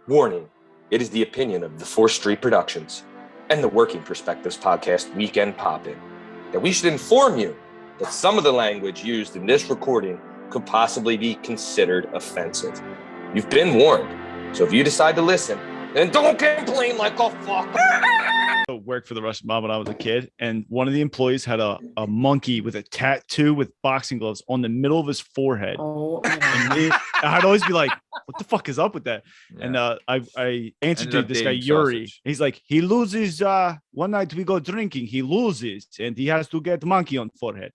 Warning, it is the opinion of the 4th Street Productions and the Working Perspectives podcast Weekend Poppin' that we should inform you that some of the language used in this recording could possibly be considered offensive. You've been warned, so if you decide to listen, then don't complain like a fucker. I worked for the Russian mob when I was a kid, and one of the employees had a monkey with a tattoo with boxing gloves on the middle of his forehead. Oh, And I'd always be like, what the fuck is up with that? Yeah. And I introduced this guy, dating Yuri. sausage. He's like, he loses. One night we go drinking, he loses, and he has to get monkey on forehead.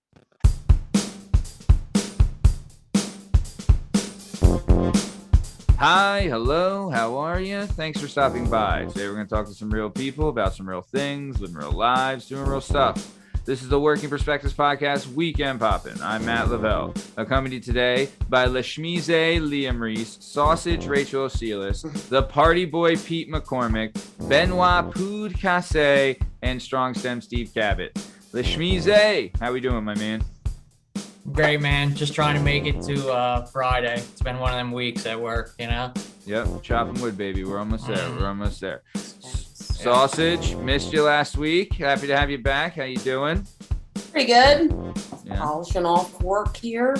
Hi, hello, how are you? Thanks for stopping by. Today we're going to talk to some real people about some real things, living real lives, doing real stuff. This is the Working Perspectives Podcast Weekend Poppin'. I'm Matt Lavelle, accompanied today by Lashmize Liam Reese, Sausage Rachel Osilis, the Party Boy Pete McCormick, Benoit Poud Casse, and Strong Stem Steve Cabot. Lashmize, how we doing, my man? great, man. Just trying to make it to Friday. It's been one of them weeks at work, you know? Yep, chopping wood, baby. We're almost there. We're almost there. Sausage, missed you last week. Happy to have you back. How you doing? Pretty good. Yeah, Polishing off work here.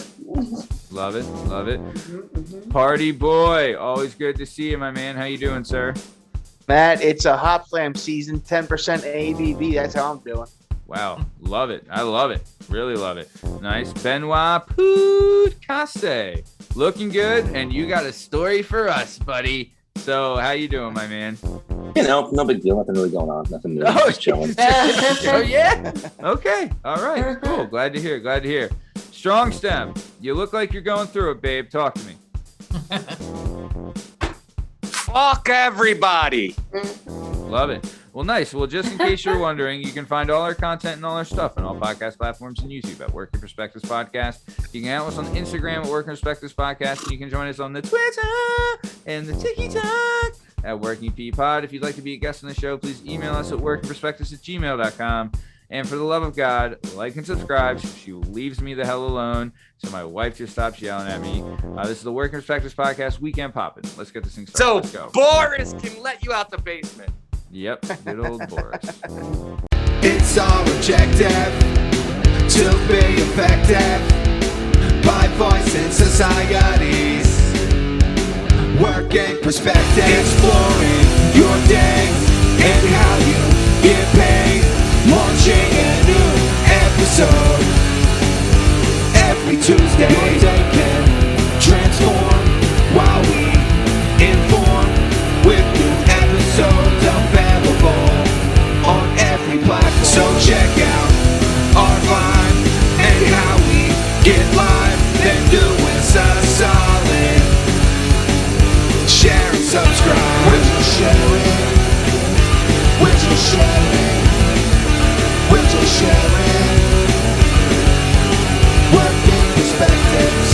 love it, love it. Party boy, always good to see you, my man. How you doing, sir? Matt, it's a hot flam season, 10% ABV. That's how I'm doing. Wow, love it. I love it. Really love it. Nice. Benoit Poud Casse, looking good, and you got a story for us, buddy. So, how you doing, my man? You know, no big deal. Nothing really going on. Nothing new. Just chilling. Oh yeah. Okay. All right. Cool. Glad to hear. Glad to hear. Strong Stem. You look like you're going through it, babe. Talk to me. Fuck everybody. Love it. Well, nice. Well, just in case you're wondering, you can find all our content and all our stuff on all podcast platforms and YouTube at Working Perspectives Podcast. You can hang out with us on Instagram at Working Perspectives Podcast, and you can join us on the Twitter and the TikTok at Working P Pod. If you'd like to be a guest on the show, please email us at workingperspectives@gmail.com. And for the love of God, like and subscribe. She leaves me the hell alone, so my wife just stops yelling at me. This is the Working Perspectives Podcast Weekend Poppin'. Let's get this thing started. So Let's go. Boris can let you out the basement. Yep, good old Boris. It's our objective to be effective by voicing societies. Working perspective, exploring your day and how you get paid. Launching a new episode every Tuesday. Your day can transform while we inform with new episodes available on every platform. So check out our vibe and how we get live. Then do us a solid. Share and subscribe. Would you share it? Would you share it? Would you share it? Working Perspectives.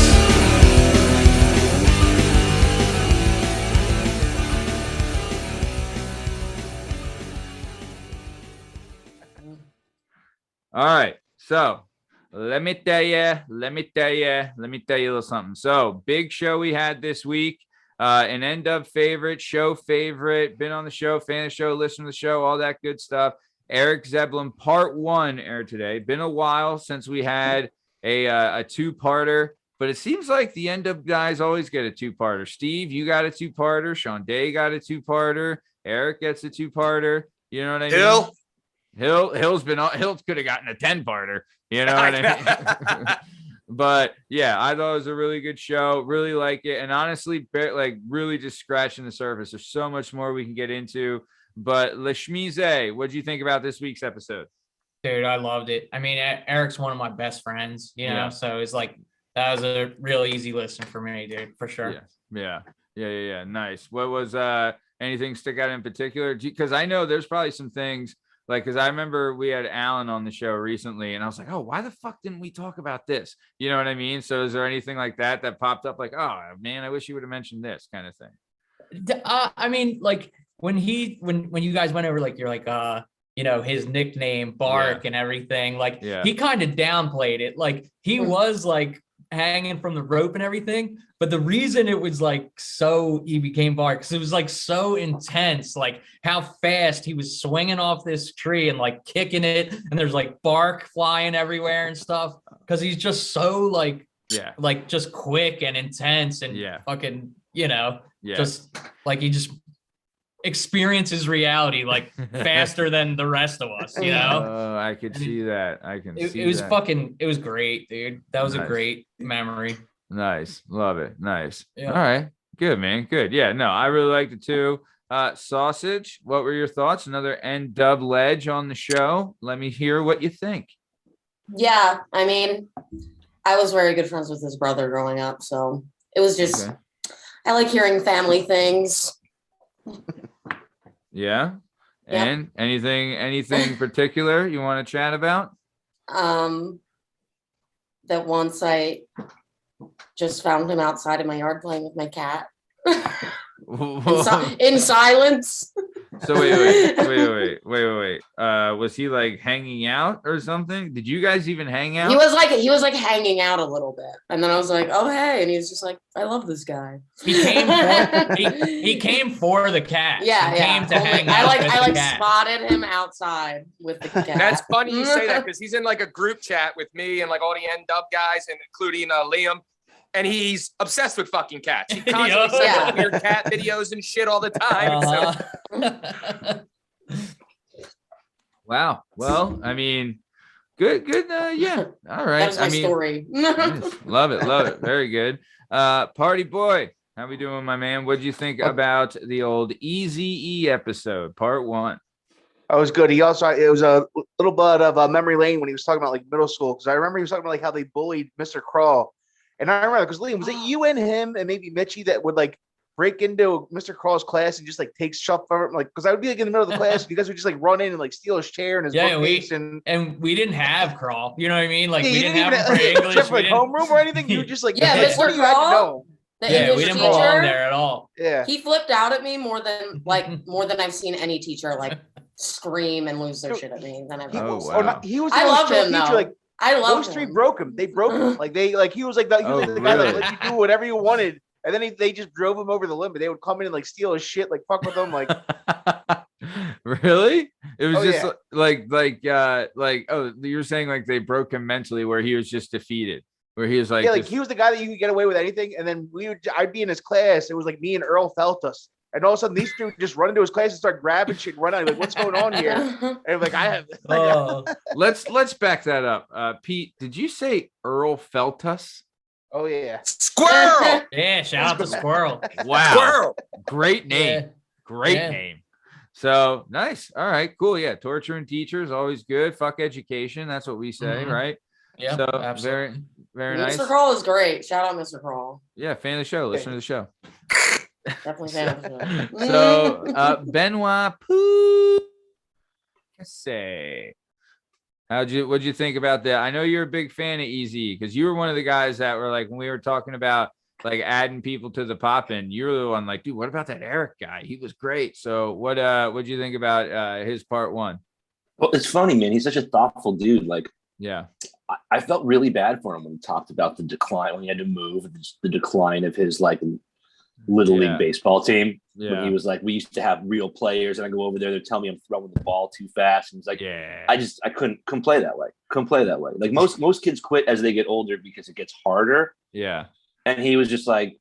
All right. So let me tell you a little something. So big show we had this week. An end up favorite, show favorite, been on the show, fan of the show, listen to the show, all that good stuff. Eric Zeblin Part 1 aired today. Been a while since we had a two-parter, but it seems like the end up guys always get a two-parter. Steve, you got a two-parter. Sean Day got a two-parter. Eric gets a two-parter. You know what I mean? Hill's been on. Hill could have gotten a 10-parter. You know what I mean? But yeah, I thought it was a really good show. Really like it, and honestly, like really just scratching the surface. There's so much more we can get into. But Lashmize, what do you think about this week's episode? Dude, I loved it. I mean, Eric's one of my best friends, you know, Yeah. so it's like, that was a real easy listen for me, dude, for sure. Yeah. Nice. What was anything stick out in particular? Because I know there's probably some things like, because I remember we had Alan on the show recently, and I was like, oh, why the fuck didn't we talk about this? You know what I mean? So is there anything like that popped up? Like, oh man, I wish you would have mentioned this kind of thing. I mean, like when you guys went over, like, you're like, you know, his nickname Bark and everything, like he kind of downplayed it. Like he was like hanging from the rope and everything. But the reason it was like so he became bark because it was like so intense, like how fast he was swinging off this tree and like kicking it, and there's like bark flying everywhere and stuff because he's just so like just quick and intense and fucking just like he just experiences reality like faster than the rest of us, Oh, I could see that. I can see it was that. it was great, dude. That was a great memory. Nice. Love it. Nice. Yeah. All right. Good, man. Good. Yeah, no, I really liked it too. Sausage, what were your thoughts? Another N-Dub ledge on the show. Let me hear what you think. Yeah, I mean, I was very good friends with his brother growing up, so it was just Okay. I like hearing family things. Yeah. And anything particular you want to chat about? That once I just found him outside of my yard playing with my cat in silence. So wait. Was he like hanging out or something? Did you guys even hang out? He was like hanging out a little bit, and then I was like, "Oh hey," and he was just like, "I love this guy." He came for the cat. Yeah, he came to hang I out with the cat. spotted him outside with the cat. That's funny you say that because he's in like a group chat with me and like all the N-Dub guys, and including Liam. And he's obsessed with fucking cats. He constantly sends out weird cat videos and shit all the time. Wow. Well, I mean, good. Yeah. All right. That's my story. Nice. Love it. Very good. Party boy, how we doing, my man? What'd you think about the old Eazy-E episode, part 1? I was good. It was a little bit of memory lane when he was talking about like middle school, because I remember he was talking about like how they bullied Mr. Crawl. And I remember, because Liam, was it you and him and maybe Mitchie that would like break into Mr. Crawl's class and just like take stuff from him? Like, because I would be like in the middle of the class, and you guys would just like run in and like steal his chair and his bookcase. And we didn't have Crawl. You know what I mean? Like Yeah, we you didn't have him even for English. except for like homeroom or anything. You were just like, Yeah, what Mr. do you have to Crawl? know? The Yeah, we English didn't belong teacher, there at all. Yeah. he flipped out at me more than I've seen any teacher like scream and lose their shit at me than I've He ever was, wow. he was the I most love chill him, teacher. though. Like I love those three him. broke him. They broke him. Like he was like the guy that let you do whatever you wanted. And then they just drove him over the limit. They would come in and like steal his shit, like fuck with him, like. Really? It was just yeah. oh, you're saying like they broke him mentally, where he was just defeated, where he was like, Yeah, like he was the guy that you could get away with anything. And then I'd be in his class. It was like me and Earl Feltus. And all of a sudden these two would just run into his class and start grabbing shit and run out. Like, what's going on here? And like, I have. Oh, let's back that up. Pete, did you say Earl Feltus? Oh yeah. Squirrel! yeah, shout out to Squirrel. Wow. Squirrel! Great name. Yeah. Great Yeah. name. So nice. All right, cool. Yeah. Torturing teachers, always good. Fuck education. That's what we say, Mhm. right? Yeah, So absolutely. very nice. Mr. Crawl is great. Shout out Mr. Crawl. Yeah, fan of the show. Listen to the show. Definitely fan of the show. So Benoit Poussey. What'd you think about that? I know you're a big fan of Easy, because you were one of the guys that were like, when we were talking about like adding people to the pop-in, you were the one like, dude, what about that Eric guy? He was great. So what'd you think about his part 1? Well, it's funny, man. He's such a thoughtful dude. Like, Yeah. I felt really bad for him when he talked about the decline, when he had to move, the decline of his like little league baseball team. Yeah. When he was like, we used to have real players, and I go over there, they're telling me I'm throwing the ball too fast. And it's like, Yeah. I couldn't play that way. Couldn't play that way. Like most kids quit as they get older because it gets harder. Yeah. And he was just like,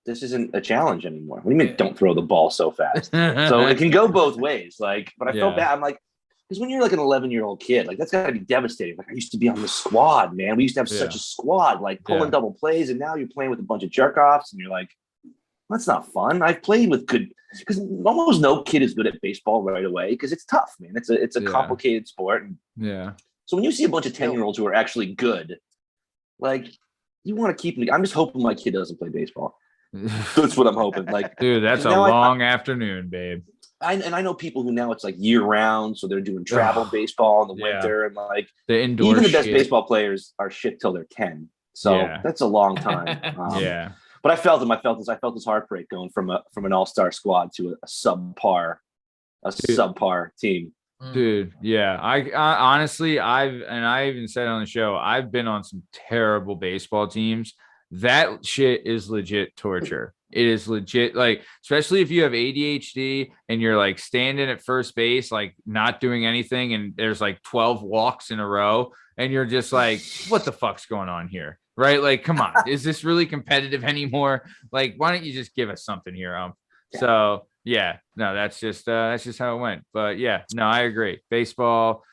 this isn't a challenge anymore. What do you mean don't throw the ball so fast? So it can go both ways. Like, but I felt bad. I'm like, because when you're like an 11-year-old kid, like that's gotta be devastating. Like I used to be on the squad, man. We used to have such a squad, like pulling double plays, and now you're playing with a bunch of jerk offs, and you're like, that's not fun. I've played with good, because almost no kid is good at baseball right away because it's tough, man. It's a complicated sport. And yeah. so when you see a bunch of 10-year-olds who are actually good, like you want to keep them. I'm just hoping my kid doesn't play baseball. That's what I'm hoping. Like, dude, that's a long afternoon, babe. I know people who now it's like year round, so they're doing travel baseball in the winter, and like the indoor. Even the best baseball players are shit till they're 10. So that's a long time. Yeah. But I felt him. I felt this heartbreak going from an all-star squad to a subpar team. Dude, yeah. I honestly, I even said on the show, I've been on some terrible baseball teams. That shit is legit torture. It is legit, like, especially if you have ADHD and you're like standing at first base, like not doing anything, and there's like 12 walks in a row, and you're just like, what the fuck's going on here? Right? Like, come on, is this really competitive anymore? Like, why don't you just give us something here? So yeah, no, that's just how it went. But yeah, no, I agree. Baseball,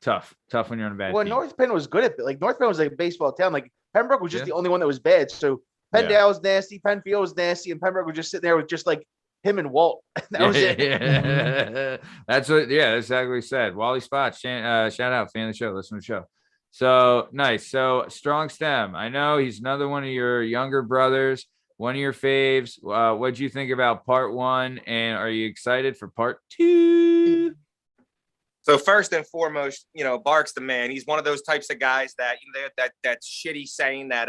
tough when you're on a bad Well, team. North Penn was good at it. Like North Penn was like a baseball town. Like Pembroke was just the only one that was bad. So Penndale was nasty, Penfield was nasty, and Pembroke was just sitting there with just like him and Walt. That was it. Yeah. That's exactly what he said. Wally Spot, shout out, fan of the show, listen to the show. So nice. So Strong Stem. I know he's another one of your younger brothers, one of your faves. What'd you think about part 1? And are you excited for part 2? So first and foremost, Bark's the man. He's one of those types of guys that that shitty saying that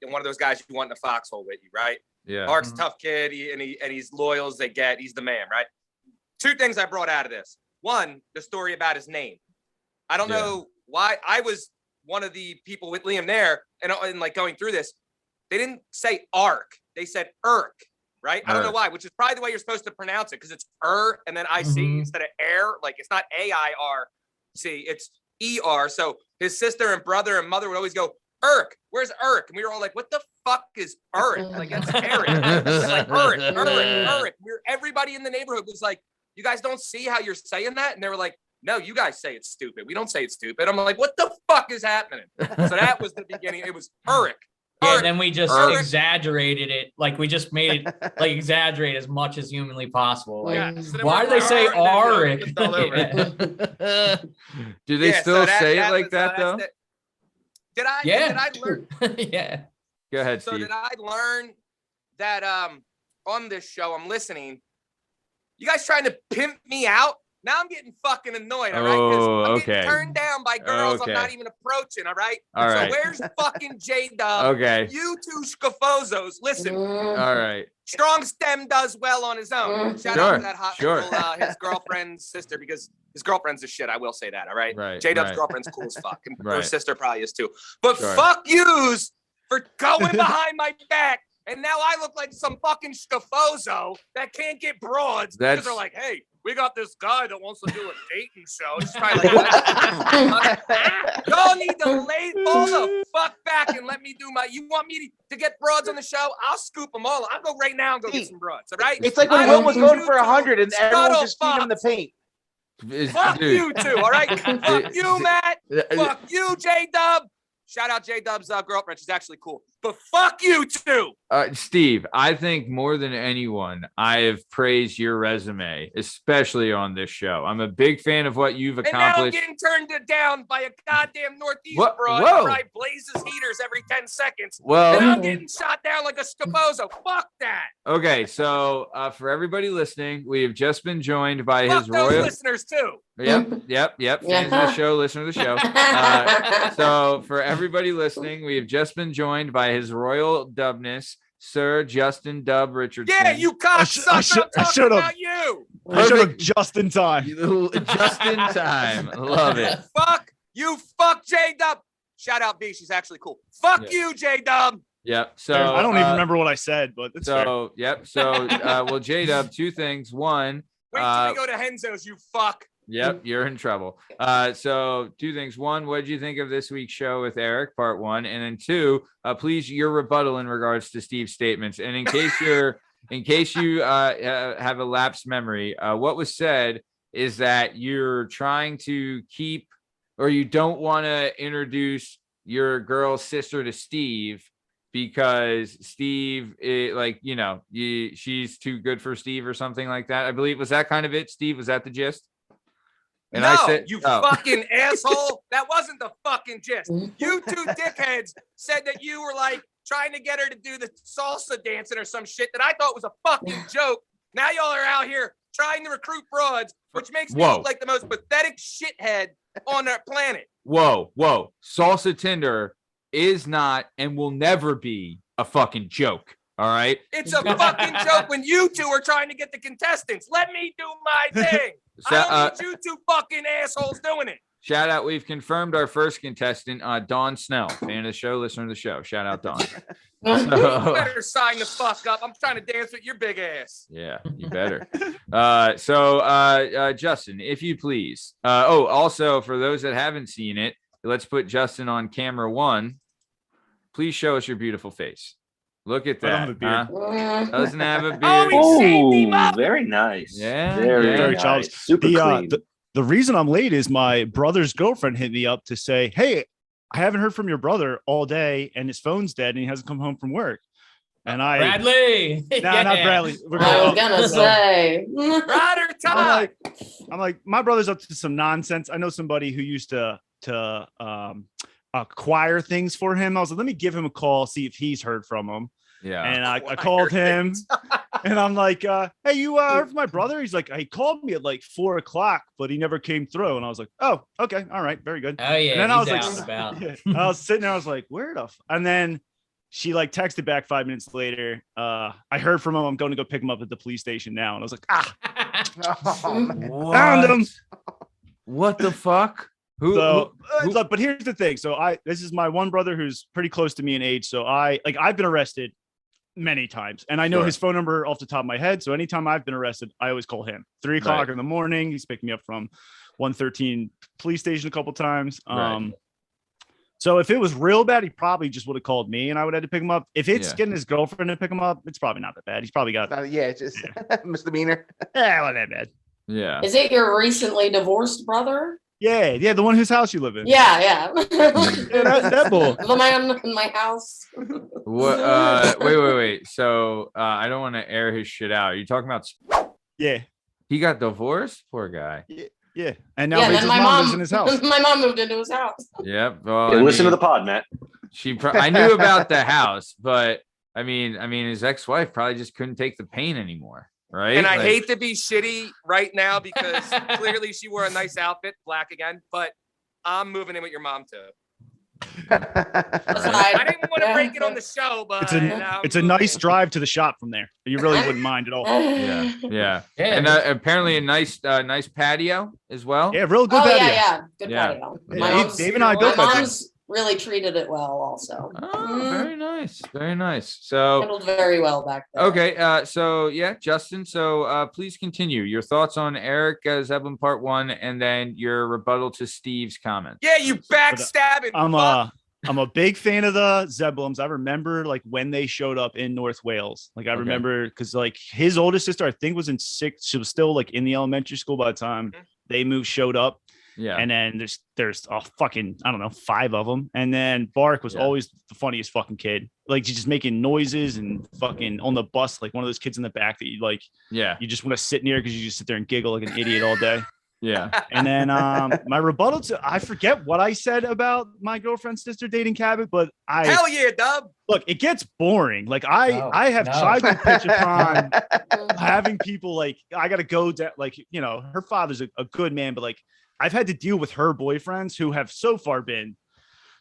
one of those guys you want in a foxhole with you, right? Yeah. Bark's a tough kid, and he's loyal as they get. He's the man, right? 2 things I brought out of this. 1, the story about his name. I don't know why. I was one of the people with Liam there, and like going through this, they didn't say Ark, they said Irk. Right? I don't know why, which is probably the way you're supposed to pronounce it, because it's and then IC instead of air. Like, it's not AIRC, it's ER. So his sister and brother and mother would always go, Irk, where's Irk? And we were all like, what the fuck is Irk? Like, that's Eric. Like, Irk. Everybody in the neighborhood was like, you guys don't see how you're saying that? And they were like, no, you guys say it's stupid. We don't say it's stupid. I'm like, what the fuck is happening? So that was the beginning. It was Irk. Yeah, then we just exaggerated it. Like, we just made it like exaggerate as much as humanly possible. Like, so why do they say Auric? Do they still say it like that though? Did I learn? Yeah. Go ahead, So Steve. did I learn that on this show, I'm listening, you guys trying to pimp me out? Now I'm getting fucking annoyed, all right? Because I'm getting turned down by girls I'm not even approaching, all right? All right. So where's fucking J-Dub? Okay. You 2 scafozos, listen. All right. Strong Stem does well on his own. Shout out to that hot little, his girlfriend's sister, because his girlfriend's a shit. I will say that, all right? Right. J-Dub's girlfriend's cool as fuck. And her Right. sister probably is too. But fuck yous for going behind my back. And now I look like some fucking scafozo that can't get broads. Because they're like, hey, we got this guy that wants to do a dating show. He's trying like, y'all need to fall the fuck back and let me do my. You want me to get broads on the show? I'll scoop them all. I'll go right now and go get some broads. All right? It's like when Will was going for 100 and everyone just feed him the paint. Fuck you 2, all right? Fuck you, Matt. Fuck you, J-Dub. Shout out J-Dub's girlfriend. She's actually cool. But fuck you 2. Steve, I think more than anyone, I have praised your resume, especially on this show. I'm a big fan of what you've accomplished. And now I'm getting turned down by a goddamn Northeast broad who probably blazes heaters every 10 seconds. Well, and I'm getting shot down like a scapozo. Fuck that. Okay, so for everybody listening, we have just been joined by Fuck his those royal listeners too. Yep. Fans of the show, listen to the show. So for everybody listening, we have just been joined by his royal dubness, Sir Justin Dub Richardson. Yeah, you cocksucker. I'm talking about you. I showed up just in time. Just in time. Love it. Fuck you. Fuck J-Dub. Shout out B. She's actually cool. Fuck you, J-Dub. Yep. So I don't even remember what I said, but it's so yep. So well, J-Dub, 2 things. One, wait till we go to Henzo's, you fuck. Yep, you're in trouble. So 2 things. 1, what did you think of this week's show with Eric, part 1? And then 2, please your rebuttal in regards to Steve's statements. And in case you have a lapsed memory, what was said is that you're trying to keep, or you don't want to introduce your girl's sister to Steve because Steve, she's too good for Steve or something like that. I believe, was that kind of it, Steve? Was that the gist? And no, I said, you fucking asshole. That wasn't the fucking gist. You 2 dickheads said that you were like trying to get her to do the salsa dancing or some shit that I thought was a fucking joke. Now y'all are out here trying to recruit broads, which makes me look like the most pathetic shithead on our planet. Whoa. Salsa Tinder is not and will never be a fucking joke. All right. It's a fucking joke when you 2 are trying to get the contestants. Let me do my thing. So, I don't need you two fucking assholes doing it. shout out. We've confirmed our first contestant, Dawn Snell, fan of the show, listener of the show. Shout out, Dawn. You So, better sign the fuck up. I'm trying to dance with your big ass. yeah, you better. Justin, if you please. Also, for those that haven't seen it, let's put Justin on camera 1. Please show us your beautiful face. Look at I don't have a that. beard. Huh? Doesn't have a beard. Oh, shaved him Oh, up. very nice. Yeah, very, yeah. Very nice. childish. Super The, clean. the reason I'm late is my brother's girlfriend hit me up to say, hey, I haven't heard from your brother all day and his phone's dead and he hasn't come home from work. And I, Bradley. nah, not Bradley. We're I was going- gonna say. Rider time. I'm like, my brother's up to some nonsense. I know somebody who used to acquire things for him. I was like, let me give him a call, see if he's heard from him. Yeah. And I called him and I'm like, hey, you heard from my brother? He's like, he called me at like 4:00, but he never came through. And I was like, oh, okay. All right. Very good. Oh yeah, And then I was he's like, out and about. yeah, I was sitting there. I was like, where the and then she like texted back 5 minutes later. I heard from him. I'm going to go pick him up at the police station now. And I was like, Oh, man. found him. What the fuck? Who? So, who- look, but here's the thing. So this is my one brother who's pretty close to me in age. So I've been arrested many times and I know Sure. his phone number off the top of my head. So anytime I've been arrested, I always call him 3:00 Right. in the morning. He's picked me up from 113 police station a couple times. Right. So if it was real bad, he probably just would have called me and I would have to pick him up. If it's Yeah. getting his girlfriend to pick him up, it's probably not that bad. He's probably got, Yeah, it's just misdemeanor. not that bad. yeah. Is it your recently divorced brother? Yeah, the one whose house you live in. Yeah. Yeah, that bull. The man in my house. What? Wait. So I don't want to air his shit out. Are you talking about? Yeah, He got divorced. Poor guy. yeah. And now Yeah, Rachel's then my mom lives mom in his house. my mom moved into his house. Yep. Well, Hey, I listen to mean, the pod, Matt. I knew about the house, but I mean, his ex-wife probably just couldn't take the pain anymore, right? And I Like, hate to be shitty right now because clearly she wore a nice outfit, black again, but I'm moving in with your mom too. That's what I didn't want to break it on the show, but It's a nice drive to the shop from there. You really wouldn't mind at all. Yeah. Yeah, And apparently a nice patio as well. Yeah, real good Oh patio. yeah. Good Yeah. patio. Yeah, My Dave- mom's, Dave and I my built that thing. mom's really treated it well also. Oh, very nice. Very nice. So Handled very well back there. okay, so yeah, Justin. So please continue your thoughts on Eric Zeblin part 1, and then your rebuttal to Steve's comment. Yeah, you backstabbing. I'm a big fan of the Zeblums. I remember like when they showed up in North Wales. Like I Okay. remember because like his oldest sister, I think was in 6th. She was still like in the elementary school by the time they showed up. Yeah. And then there's a fucking, I don't know, 5 of them. And then Bark was Yeah. always the funniest fucking kid. Like he's just making noises and fucking on the bus, like one of those kids in the back that you just want to sit near because you just sit there and giggle like an idiot all day. Yeah. And then my rebuttal to I forget what I said about my girlfriend's sister dating Cabot, but Hell yeah, Dub. look, it gets boring. Like I have No. tried to pitch upon having people like I gotta go down, like her father's a good man, but like I've had to deal with her boyfriends who have so far been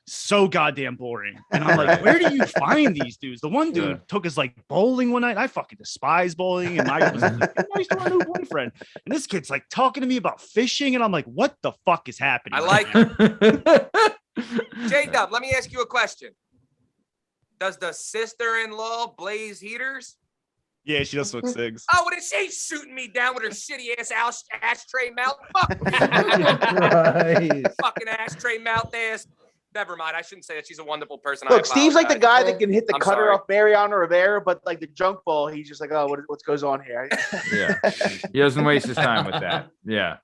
so goddamn boring. And I'm like, where do you find these dudes? The one dude Yeah. took us like bowling one night. I fucking despise bowling. And I was like, nice to our new boyfriend. And this kid's like talking to me about fishing. And I'm like, what the fuck is happening? I like right now? J Dub, let me ask you a question. Does the sister-in-law blaze heaters? Yeah, she does smoke cigs. Oh, what is she shooting me down with her shitty ass ashtray mouth? Fuck. Fucking ashtray mouth ass. Never mind. I shouldn't say that. She's a wonderful person. Look, Steve's like the guy that can hit the I'm cutter sorry. off Mariano Rivera, but like the junk ball, he's just like, oh, what goes on here? Yeah. He doesn't waste his time with that. Yeah.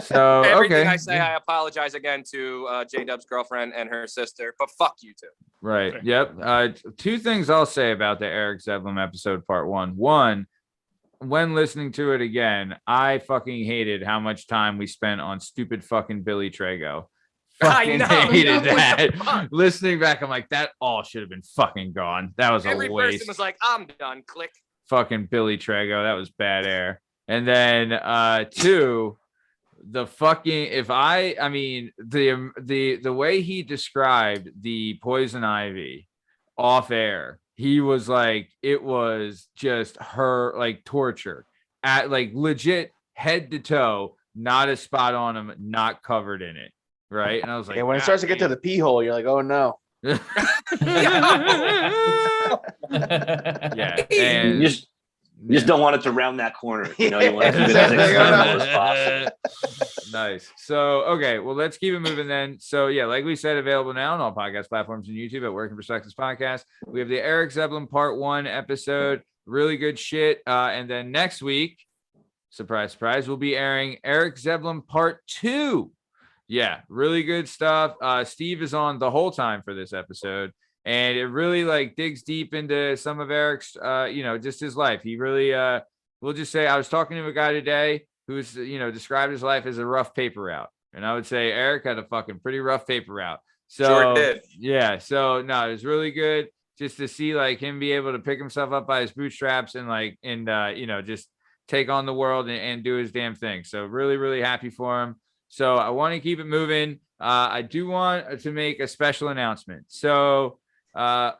So Everything okay. I say, I apologize again to J Dub's girlfriend and her sister, but fuck you too. Right. Okay. Yep. 2 things I'll say about the Eric Zeblin episode part 1. One, when listening to it again, I fucking hated how much time we spent on stupid fucking Billy Trago. I Fucking know. hated What the that. fuck? Listening back, I'm like, that all should have been fucking gone. That was Every a person waste. was like, I'm done. Click. Fucking Billy Trago. That was bad air. And then 2, the fucking the way he described the poison ivy off air, he was like, it was just her like torture at like legit head to toe not a spot on him, not covered in it. Right. And I was like, And when it starts to get to the pee hole, you're like, oh no. yeah. You And just don't want it to round that corner. You know, you want it to be as external as possible. Nice. So, okay, well, let's keep it moving then. So, yeah, like we said, available now on all podcast platforms and YouTube at Working Perspectives Podcast. We have the Eric Zeblin Part 1 episode. Really good shit. And then next week, surprise, surprise, we'll be airing Eric Zeblin Part 2. Yeah, really good stuff. Steve is on the whole time for this episode. And it really like digs deep into some of Eric's, just his life. He really, we'll just say, I was talking to a guy today who's, described his life as a rough paper route. And I would say Eric had a fucking pretty rough paper route. So, Sure did. yeah. So, no, it was really good just to see like him be able to pick himself up by his bootstraps and just take on the world and do his damn thing. So really, really happy for him. So I want to keep it moving. I do want to make a special announcement. So, I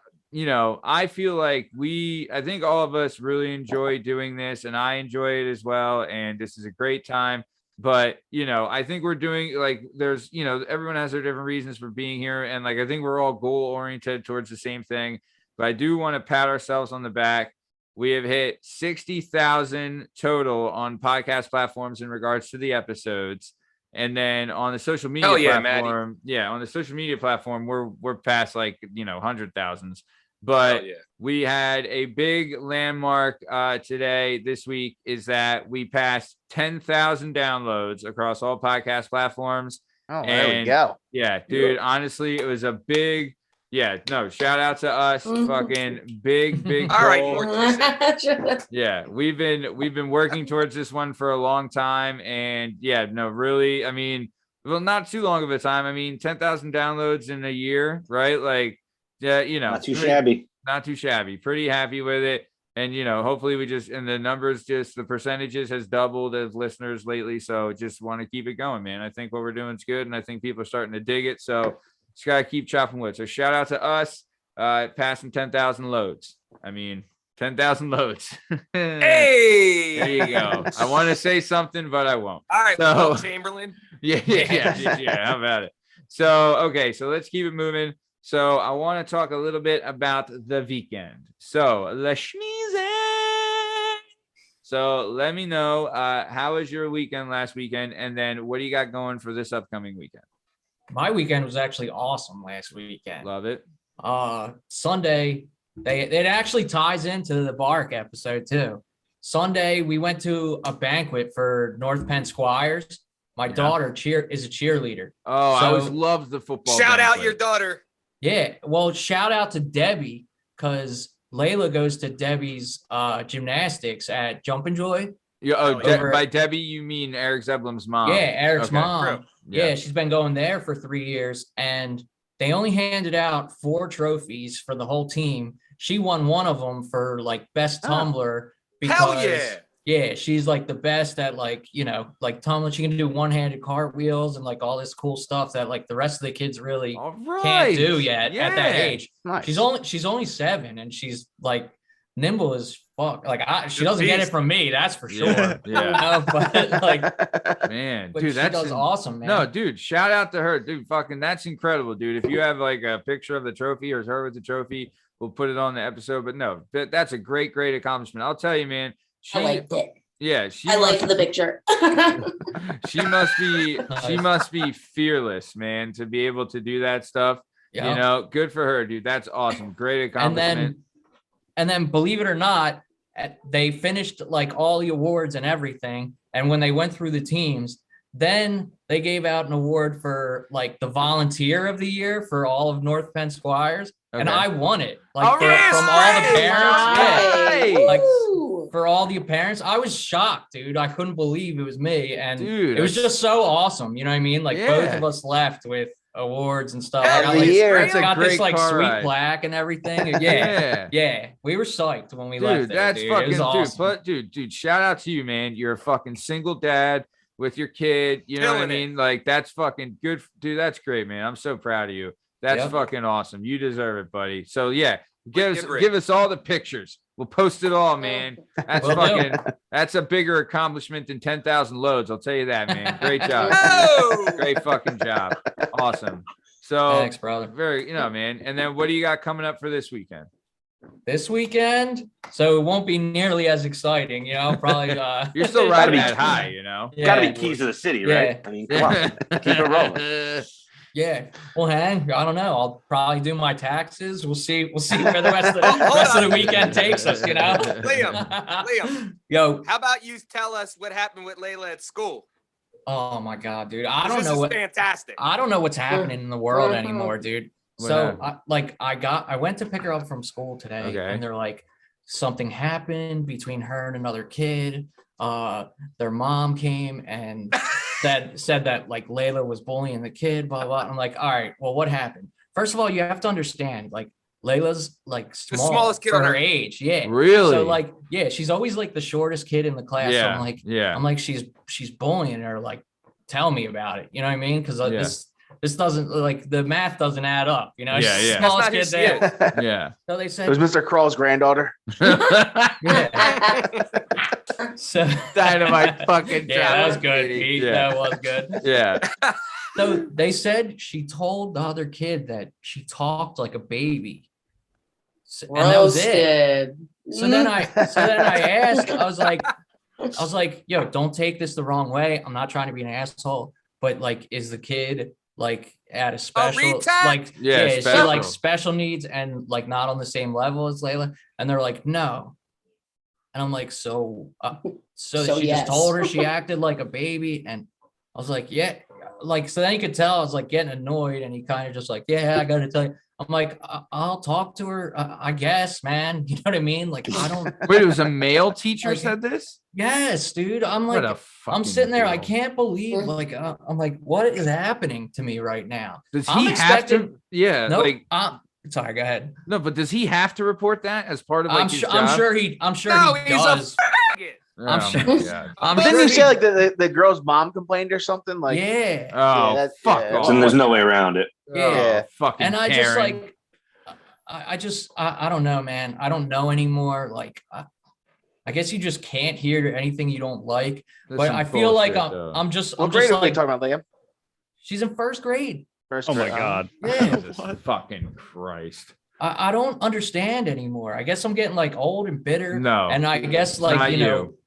feel like I think all of us really enjoy doing this and I enjoy it as well. And this is a great time, but, I think we're doing like, there's, everyone has their different reasons for being here. And like, I think we're all goal oriented towards the same thing, but I do want to pat ourselves on the back. We have hit 60,000 total on podcast platforms in regards to the episodes. And then on the social media platform, on the social media platform, we're past like, 100,000s. But we had a big landmark this week is that we passed 10,000 downloads across all podcast platforms. Oh, there we go. Yeah, dude, honestly, it was a big, shout out to us. Fucking big All right, goal. Yeah, we've been working towards this one for a long time, and really, I mean, well, not too long of a time. I mean, 10,000 downloads in a year, right? Like, Not too shabby. Not too shabby. Pretty happy with it, and hopefully the numbers, the percentages has doubled as listeners lately. So just want to keep it going, man. I think what we're doing is good, and I think people are starting to dig it. So just gotta keep chopping wood. So shout out to us, passing 10,000 loads. I mean, 10,000 loads. Hey, there you go. I want to say something, but I won't. All right, So- Will Chamberlain. Yeah. How about it? So, okay. So let's keep it moving. So I want to talk a little bit about the weekend. So the schmeezen. So let me know, how was your weekend last weekend? And then what do you got going for this upcoming weekend? My weekend was actually awesome last weekend. Love it. Sunday, it actually ties into the Bark episode too. Sunday, we went to a banquet for North Penn Squires. My daughter is a cheerleader. Oh, I So- always loved the football. Shout out banquet. your daughter. Yeah, well, shout out to Debbie because Layla goes to Debbie's gymnastics at Jump and Joy. Yeah, Over- by Debbie, you mean Eric Zeblin's mom? Yeah, Eric's Okay. mom. True. Yeah, she's been going there for 3 years, and they only handed out 4 trophies for the whole team. She won one of them for like best tumbler because Hell yeah. yeah, she's like the best at like tumbling. She can do one-handed cartwheels and like all this cool stuff that like the rest of the kids really All right. can't do yet at that Yeah. age. Nice. She's only 7 and she's like nimble as fuck. Like she Good doesn't get it beast. from me, that's for sure. Yeah. Yeah. But like Man, but dude, she that's does awesome, man. No, dude, shout out to her, dude. Fucking, that's incredible, dude. If you have like a picture of the trophy or her with the trophy, we'll put it on the episode. But no, that's a great accomplishment. I'll tell you, man. I liked it. Yeah, I liked the picture. she must be fearless, man, to be able to do that stuff. Yeah. Good for her, dude. That's awesome. Great and accomplishment. then believe it or not, they finished like all the awards and everything. And when they went through the teams, then they gave out an award for like the volunteer of the year for all of North Penn Squires. And Okay. I won it. Like All right, from all the right. parents. Yeah. Nice. Like Woo! for all the parents, I was shocked, dude. I couldn't believe it was me. And Dude, it was that's- just so awesome. You know what I mean? Like both Yeah. of us left with awards and stuff. Hell I got, yeah. like, year. That's a got great this like car sweet ride. plaque and everything. Yeah. Yeah. We were psyched when we left. Dude, There, that's dude. fucking It was awesome. but dude, shout out to you, man. You're a fucking single dad with your kid. You know what I Killing it. mean? Like, that's fucking good, dude. That's great, man. I'm so proud of you. That's Yep. fucking awesome. You deserve it, buddy. So yeah, give Wicked us rich. give us all the pictures. We'll post it all, man. That's Will do. fucking. That's a bigger accomplishment than 10,000 loads. I'll tell you that, man. Great job. Oh! Great fucking job. Awesome. So Thanks, brother. very, man. And then what do you got coming up for this weekend? This weekend, so it won't be nearly as exciting, probably. You're still riding that high, Gotta be Yeah. keys to the city, right? Yeah. I mean, come on, keep it rolling. Yeah, well, hang. I don't know. I'll probably do my taxes. We'll see. We'll see where the rest of Hold the on. weekend takes us. Liam, Yo, how about you tell us what happened with Layla at school? oh my God, dude. I don't This know is what. fantastic. I don't know what's happening in the world anymore, dude. What So happened? I went to pick her up from school today, Okay. and they're like, something happened between her and another kid. Their mom came and said that like Layla was bullying the kid, blah blah. I'm like, all right, well, what happened? First of all, you have to understand, like Layla's like small smallest kid for on her earth. age. Yeah. Really? So like, yeah, she's always like the shortest kid in the class. So Yeah. I'm like, she's bullying her. Like, tell me about it. You know what I mean? Because Yeah. this doesn't like the math doesn't add up. Yeah, She's yeah. the smallest That's kid not who there. she Yeah. So they It said, was Mr. Crawl's granddaughter. yeah. So Dynamite fucking yeah, that was job, good. Katie. Pete. Yeah. That was good. Yeah. So they said she told the other kid that she talked like a baby. And that was it. Roasted. So then I asked, I was like, yo, don't take this the wrong way. I'm not trying to be an asshole, but like, is the kid like at a special, retard? like, Yeah, is she special. like special needs and like not on the same level as Layla? And they're like, no. And I'm like, so So she yes. just told her she acted like a baby. And I was like, yeah. Like, so then you could tell I was like getting annoyed, and he kind of just like, yeah, I got to tell you. I'm like, I'll talk to her, I guess, man. You know what I mean? Like, I don't. Wait, it was a male teacher Like- said this? Yes, dude. I'm What like, a I'm fucking sitting there. I deal. can't believe, like, I'm like, what is happening to me right now? Does I'm he have expecting- to? Yeah. No, Like, sorry. Go ahead. no, but does he have to report that as part of like I'm his sure. job? I'm sure No, he he's does. faggot. I'm Oh sure- my God. I'm But sure didn't you he- say like the girl's mom complained or something? Like, yeah. Oh, that's- fuck yeah. off. So there's no way around it. Yeah. Oh, fucking And I just Karen. like, I don't know, man. I don't know anymore. Like, I guess you just can't hear anything you don't like. That's But some I feel like bullshit, though. I'm just what grade are we like, talking about, Liam? she's in first grade. First Oh my grade, God. Yeah. Jesus fucking Christ. I don't understand anymore. I guess I'm getting like old and bitter. No. And I guess It's like, not you know, you.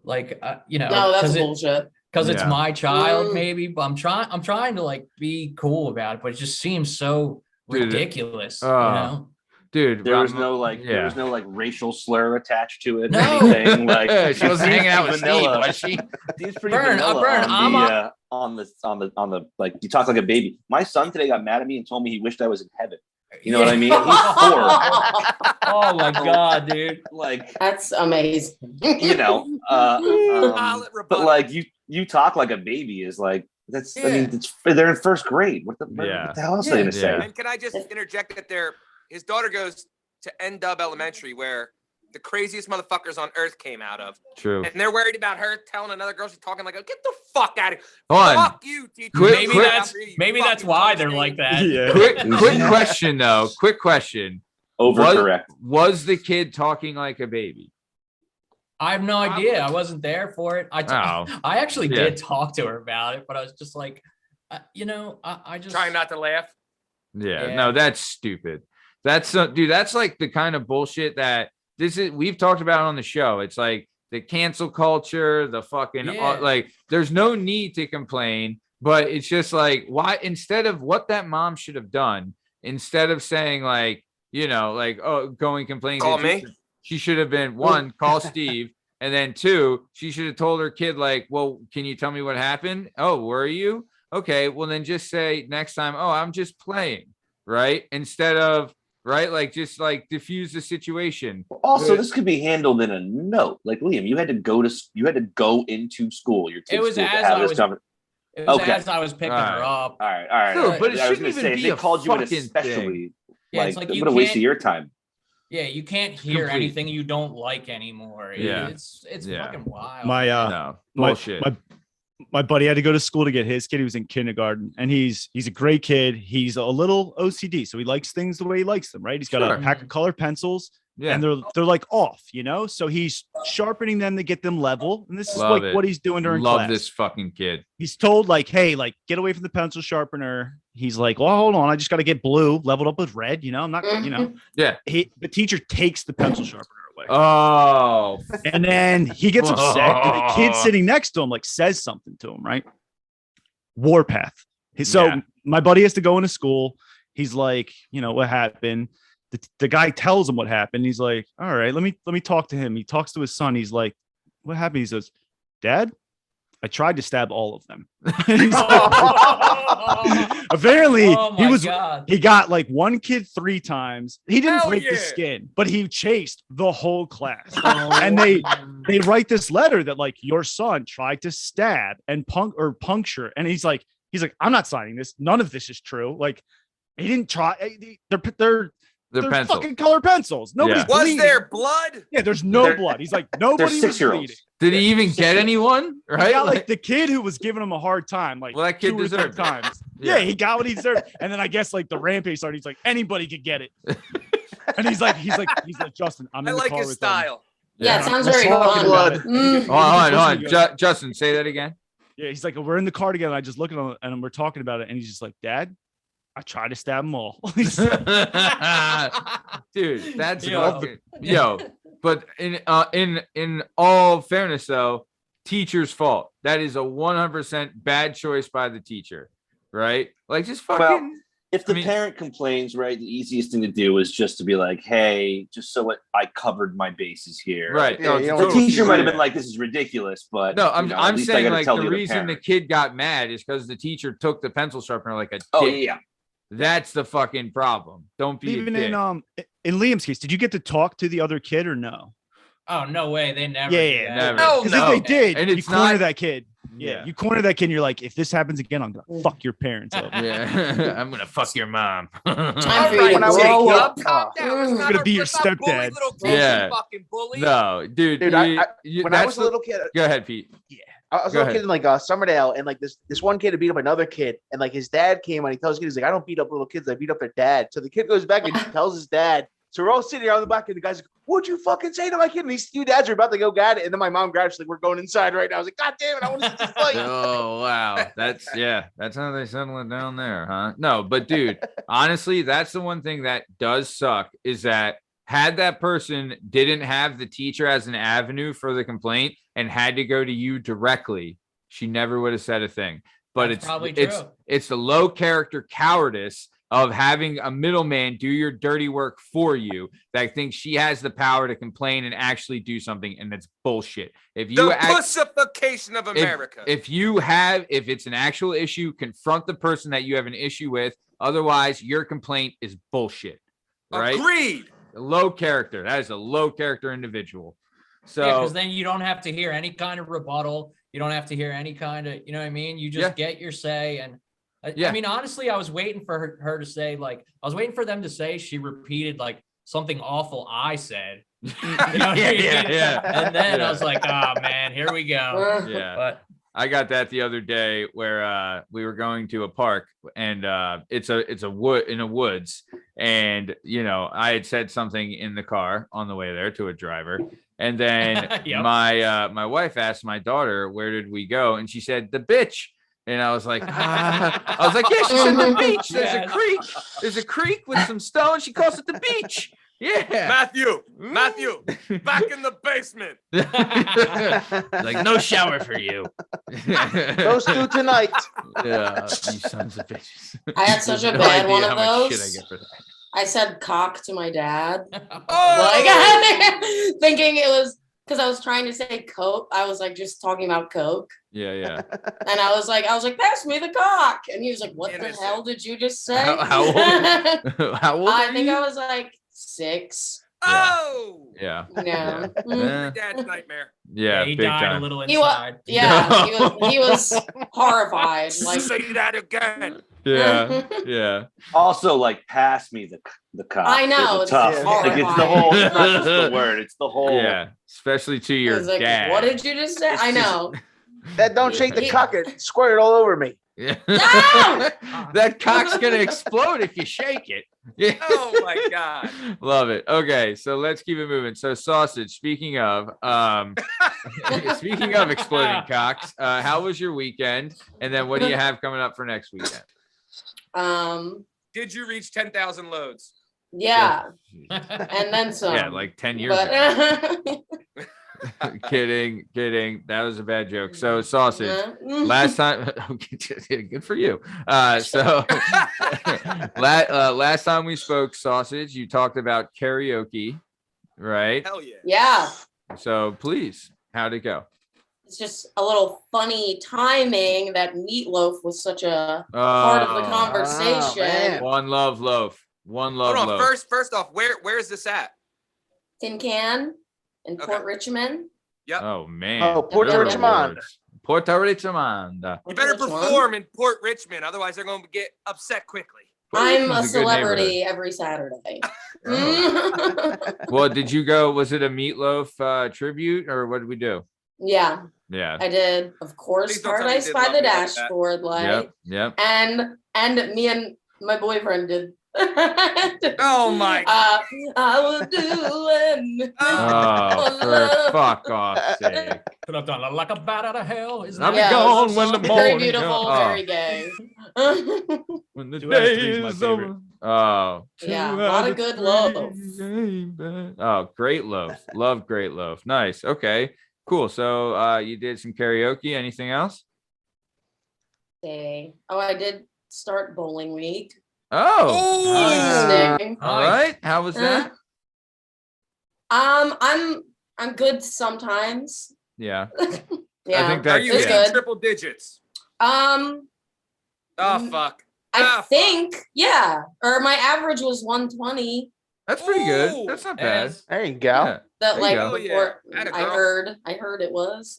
like, No, that's because bullshit. it's Yeah. my child Mm. maybe, but I'm trying to like be cool about it, but it just seems so Dude, ridiculous, you uh, know? Dude, There was Ram- no yeah. racial slur attached to it. No. Anything like She wasn't hanging out with Steve, vanilla. was she? He's pretty Burn, vanilla Burn, I'm on the like you talk like a baby. My son today got mad at me and told me he wished I was in heaven. You know what I mean? He's 4. Oh my God, dude. Like, That's amazing. you know, Solid but rebuttal. like you talk like a baby is like that's I mean they're in first grade. What the hell else are they gonna say? Yeah. And can I just interject that his daughter goes to N-Dub Elementary, where the craziest motherfuckers on earth came out of, True. and they're worried about her telling another girl she's talking like, get the fuck out of here. Hold on. Fuck you, teacher. Quick- Maybe quick- that's why they're like that. Yeah. Quick question though. Quick question. Overcorrect. Was the kid talking like a baby? I have no idea. I wasn't there for it. Oh. I actually Yeah. did talk to her about it, but I was just like, you know, I just Trying not to laugh. Yeah, Yeah. no, that's stupid. That's dude, that's like the kind of bullshit that we've talked about on the show. It's like the cancel culture, the fucking Yeah. like there's no need to complain, but it's just like why instead of what that mom should have done, instead of saying like, you know, like going complaining to Call the me. teacher, she should have been one, call Steve, and then 2, she should have told her kid like, well, can you tell me what happened? Oh, were you? Okay, well then just say next time, oh, I'm just playing, right? Instead of right, like just like diffuse the situation. Also, this could be handled in a note. Like Liam, you had to go into school. Your It was school to as have I this was- conver- It was Okay. as I was picking Alright. her up. All right. Dude, but it I was shouldn't gonna even say, if be they a called you in fucking especially, Yeah, it's like you what a waste of can't- your time. Yeah, you can't hear Complete. anything you don't like anymore. Yeah. It's Yeah. fucking wild. My No my- bullshit. my buddy had to go to school to get his kid. He was in kindergarten, and he's a great kid. He's a little OCD, so he likes things the way he likes them, right? He's got Sure. a pack of colored pencils Yeah. and they're like off, so he's sharpening them to get them level, and this is Love like it. what he's doing during Love class. this fucking kid. He's told like, hey, like get away from the pencil sharpener. He's like, well, hold on, I just got to get blue leveled up with red, I'm not, Yeah. the teacher takes the pencil sharpener away. Oh, And then he gets upset, and the kid sitting next to him like says something to him, right? Warpath. So Yeah. my buddy has to go into school. He's like, what happened? The guy tells him what happened. He's like, all right, let me talk to him. He talks to his son. He's like, what happened? He says, Dad, I tried to stab all of them. He's like, apparently Oh my he God. got like one kid 3 times. He didn't Hell break the yeah. skin, but he chased the whole class. Oh. And they write this letter that like your son tried to stab and puncture. And he's like, I'm not signing this. None of this is true. Like he didn't try. They're pencil. fucking color pencils. Nobody's Yeah. Was bleeding. there blood? Yeah, there's no They're- blood. He's like, nobody was 6-year-olds. bleeding. Did he even get anyone? He Right? got like the kid who was giving him a hard time, like Well, that kid 2 or 3 deserved it. times. Yeah. Yeah, he got what he deserved. And then I guess like the rampage started. He's like, anybody could get it. And he's like, Justin, I'm I in the like car his with style. Yeah, it Yeah. sounds Let's very talk fun. about it. Mm. Hold on. Justin, say that again. Yeah, he's like, we're in the car together. I just look at him and we're talking about it. And he's just like, Dad, I tried to stab them all. Dude, that's Yo. fucking- yo. But in all fairness, though, teacher's fault. That is a 100% bad choice by the teacher, right? Like just fucking. Well, if the I mean- parent complains, right, the easiest thing to do is just to be like, hey, just so I covered my bases here. Right. Yeah, No, you it's don't The totally teacher might have yeah. been like, this is ridiculous, but No, at I'm least I saying gotta like tell the other reason the parent. kid got mad is because the teacher took the pencil sharpener like a dick. Oh yeah. That's the fucking problem. Don't be Even a dick. in Liam's case, did you get to talk to the other kid or no? Oh, no way. They never. Yeah, do yeah, that. never. No, Because no. if they did, And you it's corner not- that kid. Yeah, you corner that kid. And you're like, if this happens again, I'm gonna fuck your parents up. Yeah, I'm gonna fuck your mom. Time for All you right, to when I grow was- up. calm down. Let's I'm not- gonna be your let's not bully stepdad. little kids, Yeah. you fucking bully. No, dude. Dude, when I was a little kid, Go ahead, Pete. I was a Go little ahead. kid in like Summerdale, and like this one kid had beat up another kid, and like his dad came and he tells the kid, he's like, I don't beat up little kids, I beat up their dad. So the kid goes back and tells his dad. So we're all sitting here on the back, and the guy's like, what'd you fucking say to my kid? And these 2 dads are about to go get it, and then my mom grabs, she's like, we're going inside right now. I was like, God damn it, I want to see this fight. Oh wow, that's how they settle it down there, huh? No, but dude, honestly, that's the one thing that does suck is that had that person didn't have the teacher as an avenue for the complaint and had to go to you directly, she never would have said a thing. But That's probably it's true. it's the low character cowardice of having a middleman do your dirty work for you that thinks she has the power to complain and actually do something, and that's bullshit. If you The pussification of America. if it's an actual issue, confront the person that you have an issue with. Otherwise, your complaint is bullshit. Right? Agreed. Low character. That is a low character individual. So Yeah, because then you don't have to hear any kind of rebuttal. You don't have to hear any kind of, you know what I mean? You just get your say. And Yeah. I mean, honestly, I was waiting for her to say, like, I was waiting for them to say she repeated like something awful I said. You know what I mean? And then I was like, oh man, here we go. Yeah. But I got that the other day where we were going to a park and it's a wood in a woods, and I had said something in the car on the way there to a driver, and then Yep. my wife asked my daughter, where did we go, and she said the bitch. And I was like, I was like, yeah, she said the beach. There's Yes. a creek. There's a creek with some stones. She calls it the beach. Yeah. Matthew, back in the basement. Like, no shower for you. Those 2 tonight. Yeah, you sons of bitches. I had such a No bad idea one of how much shit those. I get for that. I said cock to my dad. Oh, Like, thinking it was because I was trying to say Coke. I was like just talking about Coke. Yeah. And I was like, pass me the cock. And he was like, what the Innocent. hell did you just say? How old? How old? I are think you? I was like 6. oh. Yeah. No. Yeah. Dad's nightmare. Yeah. he big died time. a little He was, inside. yeah, he was horrified. Like, Say that again. Yeah. Yeah. Also, like, pass me the cock. I know, It's it's tough. Like, it's the horrifying. whole. It's not just the word. It's the whole. Yeah. Especially to he your was like, dad. what did you just say? It's I just- know. That don't shake the cock, it squirt it all over me. Yeah. No! That cock's gonna explode if you shake it. Yeah. Oh my God. Love it. Okay, so let's keep it moving. So sausage, speaking of exploding cocks, how was your weekend? And then what do you have coming up for next weekend? Did you reach 10,000 loads? Yeah, and then some. Yeah, like 10 years ago. But Kidding. That was a bad joke. So sausage. Last time, good for you. So last time we spoke, sausage, you talked about karaoke, right? Hell yeah. yeah, So please, how'd it go? it's just a little funny timing that Meatloaf was such a part of the Oh, conversation. man. One love loaf. One love Hold on. loaf. First off, where's this at? Tin Can in Okay. Port Richmond. Oh man. Oh, Puerto Good Richmond. lords. Puerto Richmond. You better perform in Port Richmond, otherwise they're going to get upset quickly. I'm a Richmond's a good celebrity every Saturday. Well, did you go? Was it a Meatloaf tribute or what did we do? Yeah, Yeah. I did. Of course, Please don't tell me you Paradise did by Love the Me Like That. Dashboard Light. Yep. And me and my boyfriend did. Oh my. I will do anything. Oh, for love. fuck off sake. Could have done like a bat out of hell. Isn't I'll that be Yeah, gone when the very morning beautiful, comes. very gay. When the Two out of day three is my is favorite. over. Oh, Yeah, two a lot out of good love. three ain't bad. Oh, great loaf. Love great loaf. Nice. Okay, cool. So you did some karaoke. Anything else? Okay. Oh, I did start bowling week. Oh, Interesting. all right. How was that? I'm good sometimes. Yeah. Yeah, I think Are that's you it's hitting good. triple digits? Um, Oh Mm, fuck. I fuck. think, yeah, or my average was 120. That's pretty good. Ooh, That's not bad. Yes. There you go. Yeah. That There like you go. Oh, yeah. before Atta I girl. heard it was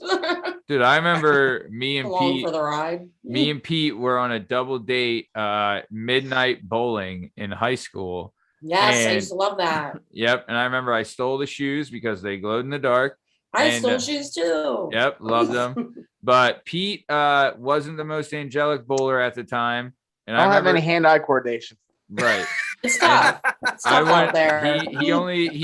Dude, I remember me and along Pete. for the ride. Me and Pete were on a double date, midnight bowling in high school. Yes, I and- used to love that. Yep. And I remember I stole the shoes because they glowed in the dark. I And, stole shoes too. Yep. Loved them. But Pete wasn't the most angelic bowler at the time. And I don't have remember, any hand-eye coordination. right. It's tough. It's I tough out went, there. he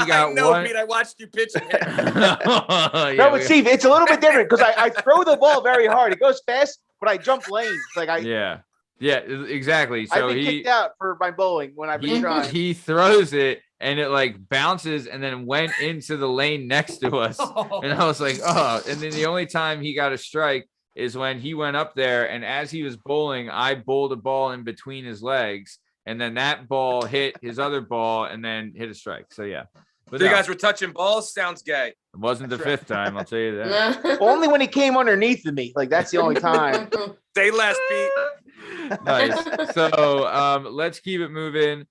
I got know, one. Pete. I watched you pitch it. Yeah, No, but we- Steve, it's a little bit different because I throw the ball very hard. It goes fast, but I jump lanes. Like yeah, exactly. I've So been he kicked out for my bowling when I've been trying. he throws it and it like bounces and then went into the lane next to us. And I was like, oh, and then the only time he got a strike is when he went up there and as he was bowling, I bowled a ball in between his legs and then that ball hit his other ball and then hit a strike. So yeah. But So you no, guys were touching balls? Sounds gay. it wasn't the That's right. fifth time, I'll tell you that. Only when he came underneath of me. Like that's the only time. Say less, Pete. Nice. So let's keep it moving.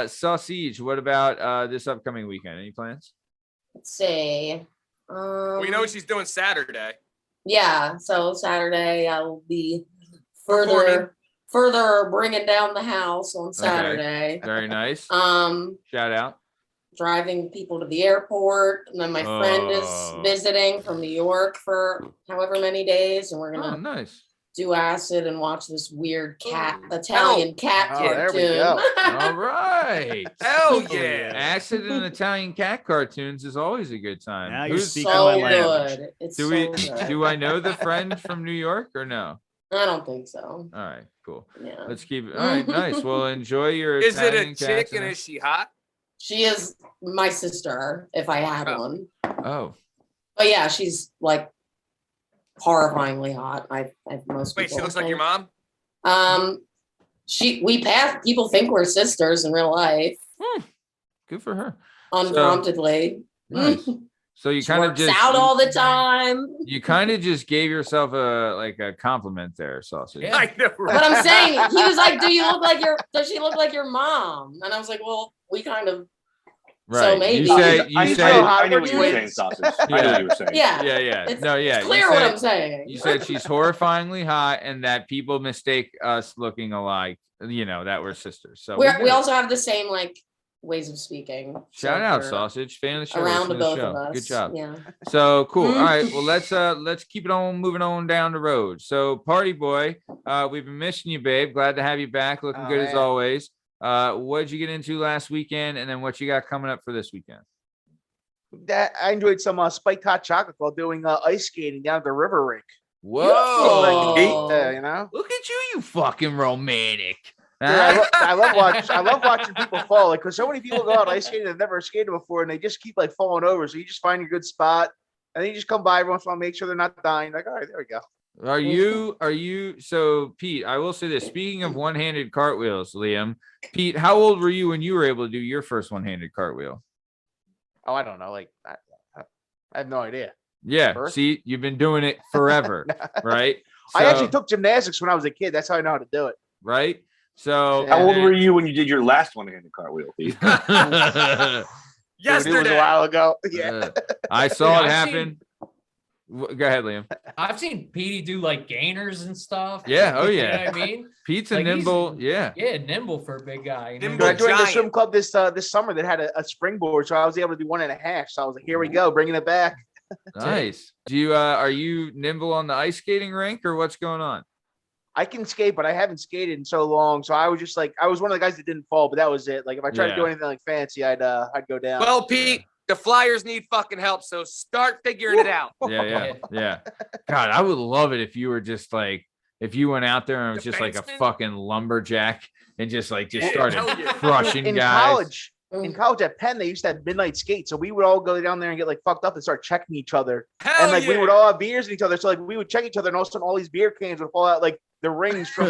Sausage, what about this upcoming weekend? Any plans? Let's see. We know what she's doing Saturday. Yeah, so Saturday I will be Performing. further bringing down the house on Saturday. Very nice. Shout out. Driving people to the airport, and then my friend is Oh. visiting from New York for however many days, and we're Oh, gonna nice. do acid and watch this weird cat Italian cat Oh, there we cartoon. go. All right. Hell yeah. Acid and Italian cat cartoons is always a good time. Now you're Who's- speaking So my language. good. It's do so we good. do I know the friend from New York or no? I don't think so. All right, cool. Yeah. Let's keep it. All right, nice. Well, enjoy your. Is it Italian a chick cats and is she hot? She is my sister, if I had Oh. one. Oh, But yeah, she's like horrifyingly hot. Most Wait, she people looks like think. your mom? We pass. People think we're sisters in real life, good for her. unpromptedly. Nice. So you She kind of works just out all the time. you kind of just gave yourself a compliment there, Sausage. Yeah. I know. But I'm saying, he was like, "Do you look like your? Does she look like your mom?" And I was like, "Well, we kind of." Right. maybe. You say I you know say how- I knew what you were Yeah. saying, sausage. I knew what you were saying. Yeah. yeah. It's, No, yeah. It's you clear what said- I'm saying. You said she's horrifyingly hot and that people mistake us looking alike, that we're sisters. So we get it. also have the same like ways of speaking. Shout So out, for Sausage, fan of the show. Around listen to to the both of show. us. Good job. Yeah. So cool. All right. Well, let's keep it on moving on down the road. So, Party Boy, we've been missing you, babe. Glad to have you back. Looking Oh, good as man. always. What did you get into last weekend, and then what you got coming up for this weekend? That I enjoyed some spiked hot chocolate while doing ice skating down at the river rink. Whoa! Oh. Yeah, you know. Look at you fucking romantic. Dude, I love watching people fall, like, because so many people go out ice skating they've never skated before, and they just keep like falling over. So you just find your good spot, and then you just come by every once in a while, make sure they're not dying. Like, all right, there we go. Are you so Pete, I will say this. Speaking of one-handed cartwheels, Liam, Pete, how old were you when you were able to do your first one-handed cartwheel? Oh, I don't know. Like, I have no idea. Yeah, Birth? see, you've been doing it forever, right? I actually So- took gymnastics when I was a kid. That's how I know how to do it. right. So Yeah. How old were you when you did your last one-handed cartwheel, Pete? Dude, it was a Yesterday. while ago. Yeah. I saw it I've happen. Go ahead, Liam. I've seen Petey do like gainers and stuff. Yeah, oh You know yeah. what I mean? Pete's a Like, he's- nimble, yeah. Yeah, nimble for a big guy. You know? Nimble I joined the giant. swim club this summer that had a springboard, so I was able to do 1.5. So I was like, here we go, bringing it back. Nice. Do you are you nimble on the ice skating rink or what's going on? I can skate, but I haven't skated in so long. So I was just like, I was one of the guys that didn't fall, but that was it. Like if I tried to do Yeah. anything like fancy, I'd go down. Well, Pete, the Flyers need fucking help, so start figuring it out. Yeah. God, I would love it if you were just like if you went out there and was just like a Defenseman? fucking lumberjack and just Yeah, started hell yeah. crushing in guys. college at Penn, they used to have midnight skate. So we would all go down there and get like fucked up and start checking each other. Hell And like yeah. we would all have beers in each other. So like we would check each other, and all of a sudden all these beer cans would fall out like the rings from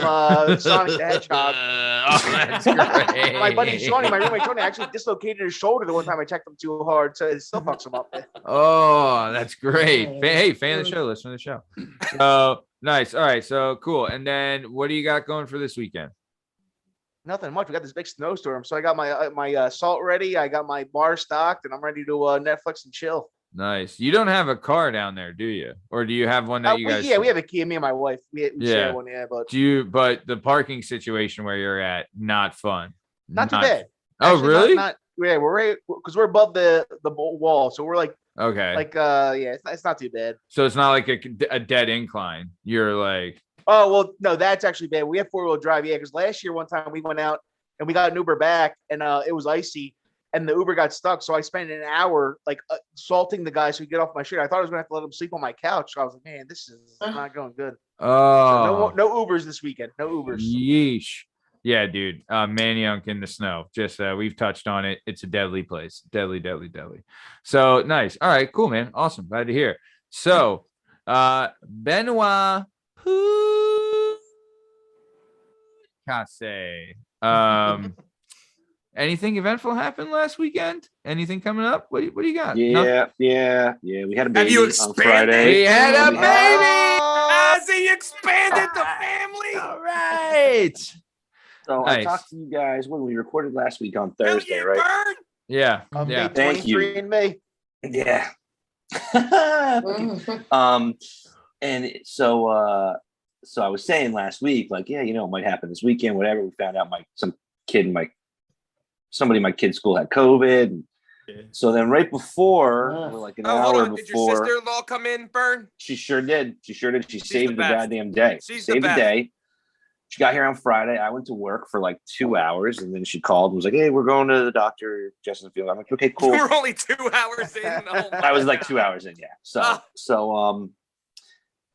Sonic the Hedgehog. Oh, that's great. My buddy Shawnee, my roommate Shawnee, actually dislocated his shoulder the one time I checked him too hard, so it still fucks him up. Oh, that's great. Nice. Hey, fan of the show, listen to the show. So nice. All right, so cool. And then what do you got going for this weekend? Nothing much. We got this big snowstorm, so I got my salt ready. I got my bar stocked, and I'm ready to Netflix and chill. Nice. You don't have a car down there, do you? Or do you have one that you guys? Yeah, we have a key. Me and my wife, we Yeah. share one. Yeah, but Do you? But the parking situation where you're at, not fun. not too bad. Oh, Actually, really? Not yeah, we're right because we're above the wall, so we're like Okay. yeah, it's not too bad. So it's not like a dead incline. You're like, Oh well, no, that's actually bad. We have 4-wheel drive, yeah. Because last year, one time we went out and we got an Uber back, and it was icy, and the Uber got stuck. So I spent an hour like salting the guy so he could get off my shirt. I thought I was gonna have to let him sleep on my couch. So I was like, man, this is not going good. So oh, no Ubers this weekend. No Ubers. yeesh. Yeah, dude. Manayunk in the snow. Just we've touched on it. It's a deadly place. Deadly. So nice. All right, cool, man. Awesome. Glad to hear. So Benoit Casse. Anything eventful happened last weekend? Anything coming up? What do you got? Nothing? Yeah. We had a baby you on expanded? Friday. We had a Yeah. baby. As he expanded the family. All right. So I Nice. talked to you guys when we recorded last week on Hell Thursday, yeah, right? Burn. Yeah. May Thank you. 23 in May. Yeah. Mhm. And so I was saying last week, like, yeah, it might happen this weekend, whatever. We found out somebody in my kid's school had COVID. So then right before, Ugh. or like an Oh, hold hour on. Did your before, sister-in-law come in, Burn? she sure did. She saved the the best. goddamn day. She's the Saved the best. day. She got here on Friday. I went to work for like 2 hours, and then she called and was like, "Hey, we're going to the doctor, Justin Field." I'm like, "Okay, cool." We were only 2 hours in. Oh I was like my 2 hours in, yeah. Oh.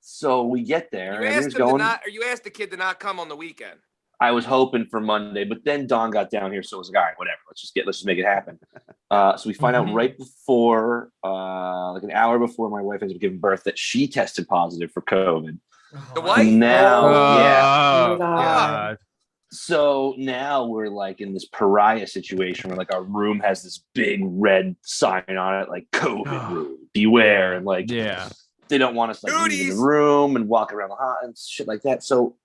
So we get there, and You everything's asked him to going. not, or you asked the kid to not come on the weekend. I was hoping for Monday, but then Dawn got down here, so it was like, all right, whatever. Let's just make it happen. So we find out right before, like an hour before my wife has given birth, that she tested positive for COVID. The wife? Now, yeah. Oh, God. God. So now we're like in this pariah situation where like our room has this big red sign on it, like COVID room, beware, and like Yeah. they don't want us like leaving Duties. the room and walking around the hot and shit like that. So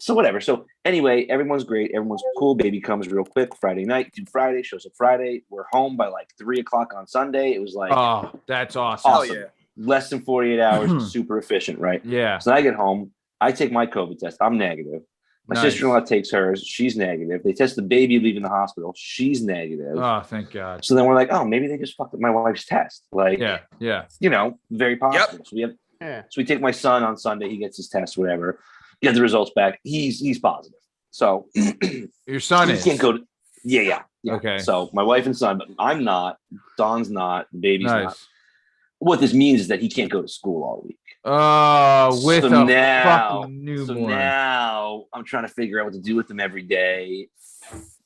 whatever. So anyway, everyone's great. Everyone's cool. Baby comes real quick Friday night. Due Friday, shows up Friday. We're home by like 3:00 on Sunday. It was like Oh, that's awesome. Oh, awesome. yeah. Less than 48 hours, super efficient, right? Yeah. So I get home. I take my COVID test. I'm negative. My Nice. sister-in-law takes hers. She's negative. They test the baby leaving the hospital. She's negative. Oh, thank God. So then we're like, oh, maybe they just fucked up my wife's test. Like, Yeah. very possible. So we take my son on Sunday. He gets his test, whatever. Get the results back. He's positive. So Your son he is. can't go to. Yeah. Okay. So my wife and son, but I'm not. Dawn's not. The baby's Nice. not. What this means is that he can't go to school all week. Oh, with So a now- fucking newborn. So now I'm trying to figure out what to do with him every day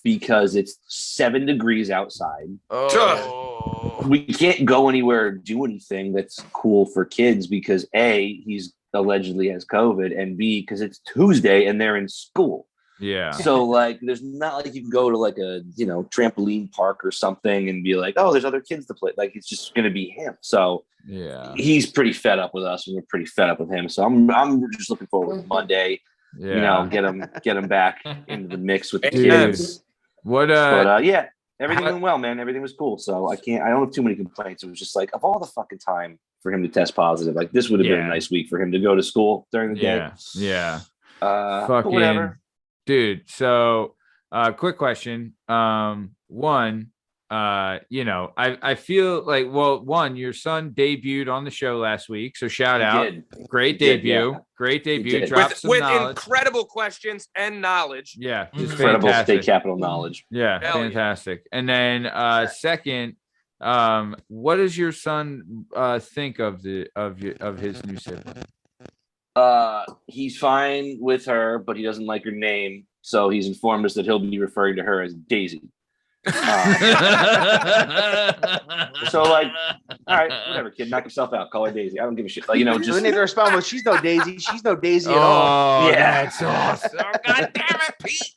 because it's 7 degrees outside. Oh. We can't go anywhere or do anything that's cool for kids because A, he's allegedly has COVID, and B, because it's Tuesday and they're in school. Yeah. So like there's not like you can go to like a trampoline park or something and be like, oh, there's other kids to play. Like it's just gonna be him. So Yeah. he's pretty fed up with us and we're pretty fed up with him. So I'm just looking forward to Monday, Yeah. get him back into the mix with the Dude. kids. What But yeah, everything went well, man. Everything was cool. So I don't have too many complaints. It was just like of all the fucking time for him to test positive, like this would have been Yeah. a nice week for him to go to school during the day. Yeah. But Fucking whatever. dude. So quick question. One, I feel like, well, one, your son debuted on the show last week. So shout He out. did. Great He did, debut. yeah. Great debut. did. Dropped some with knowledge. incredible questions and knowledge. Yeah, just Incredible fantastic. state capital knowledge. Yeah, Hell yeah. fantastic. And then second, what does your son think of his new sibling? He's fine with her, but he doesn't like her name. So he's informed us that he'll be referring to her as Daisy. So like, all right, whatever, kid, knock yourself out. Call her Daisy. I don't give a shit. Like, So just then they respond with, "She's no Daisy. She's no Daisy at all." Oh, Yeah. that's awesome. Oh, God damn it, Pete.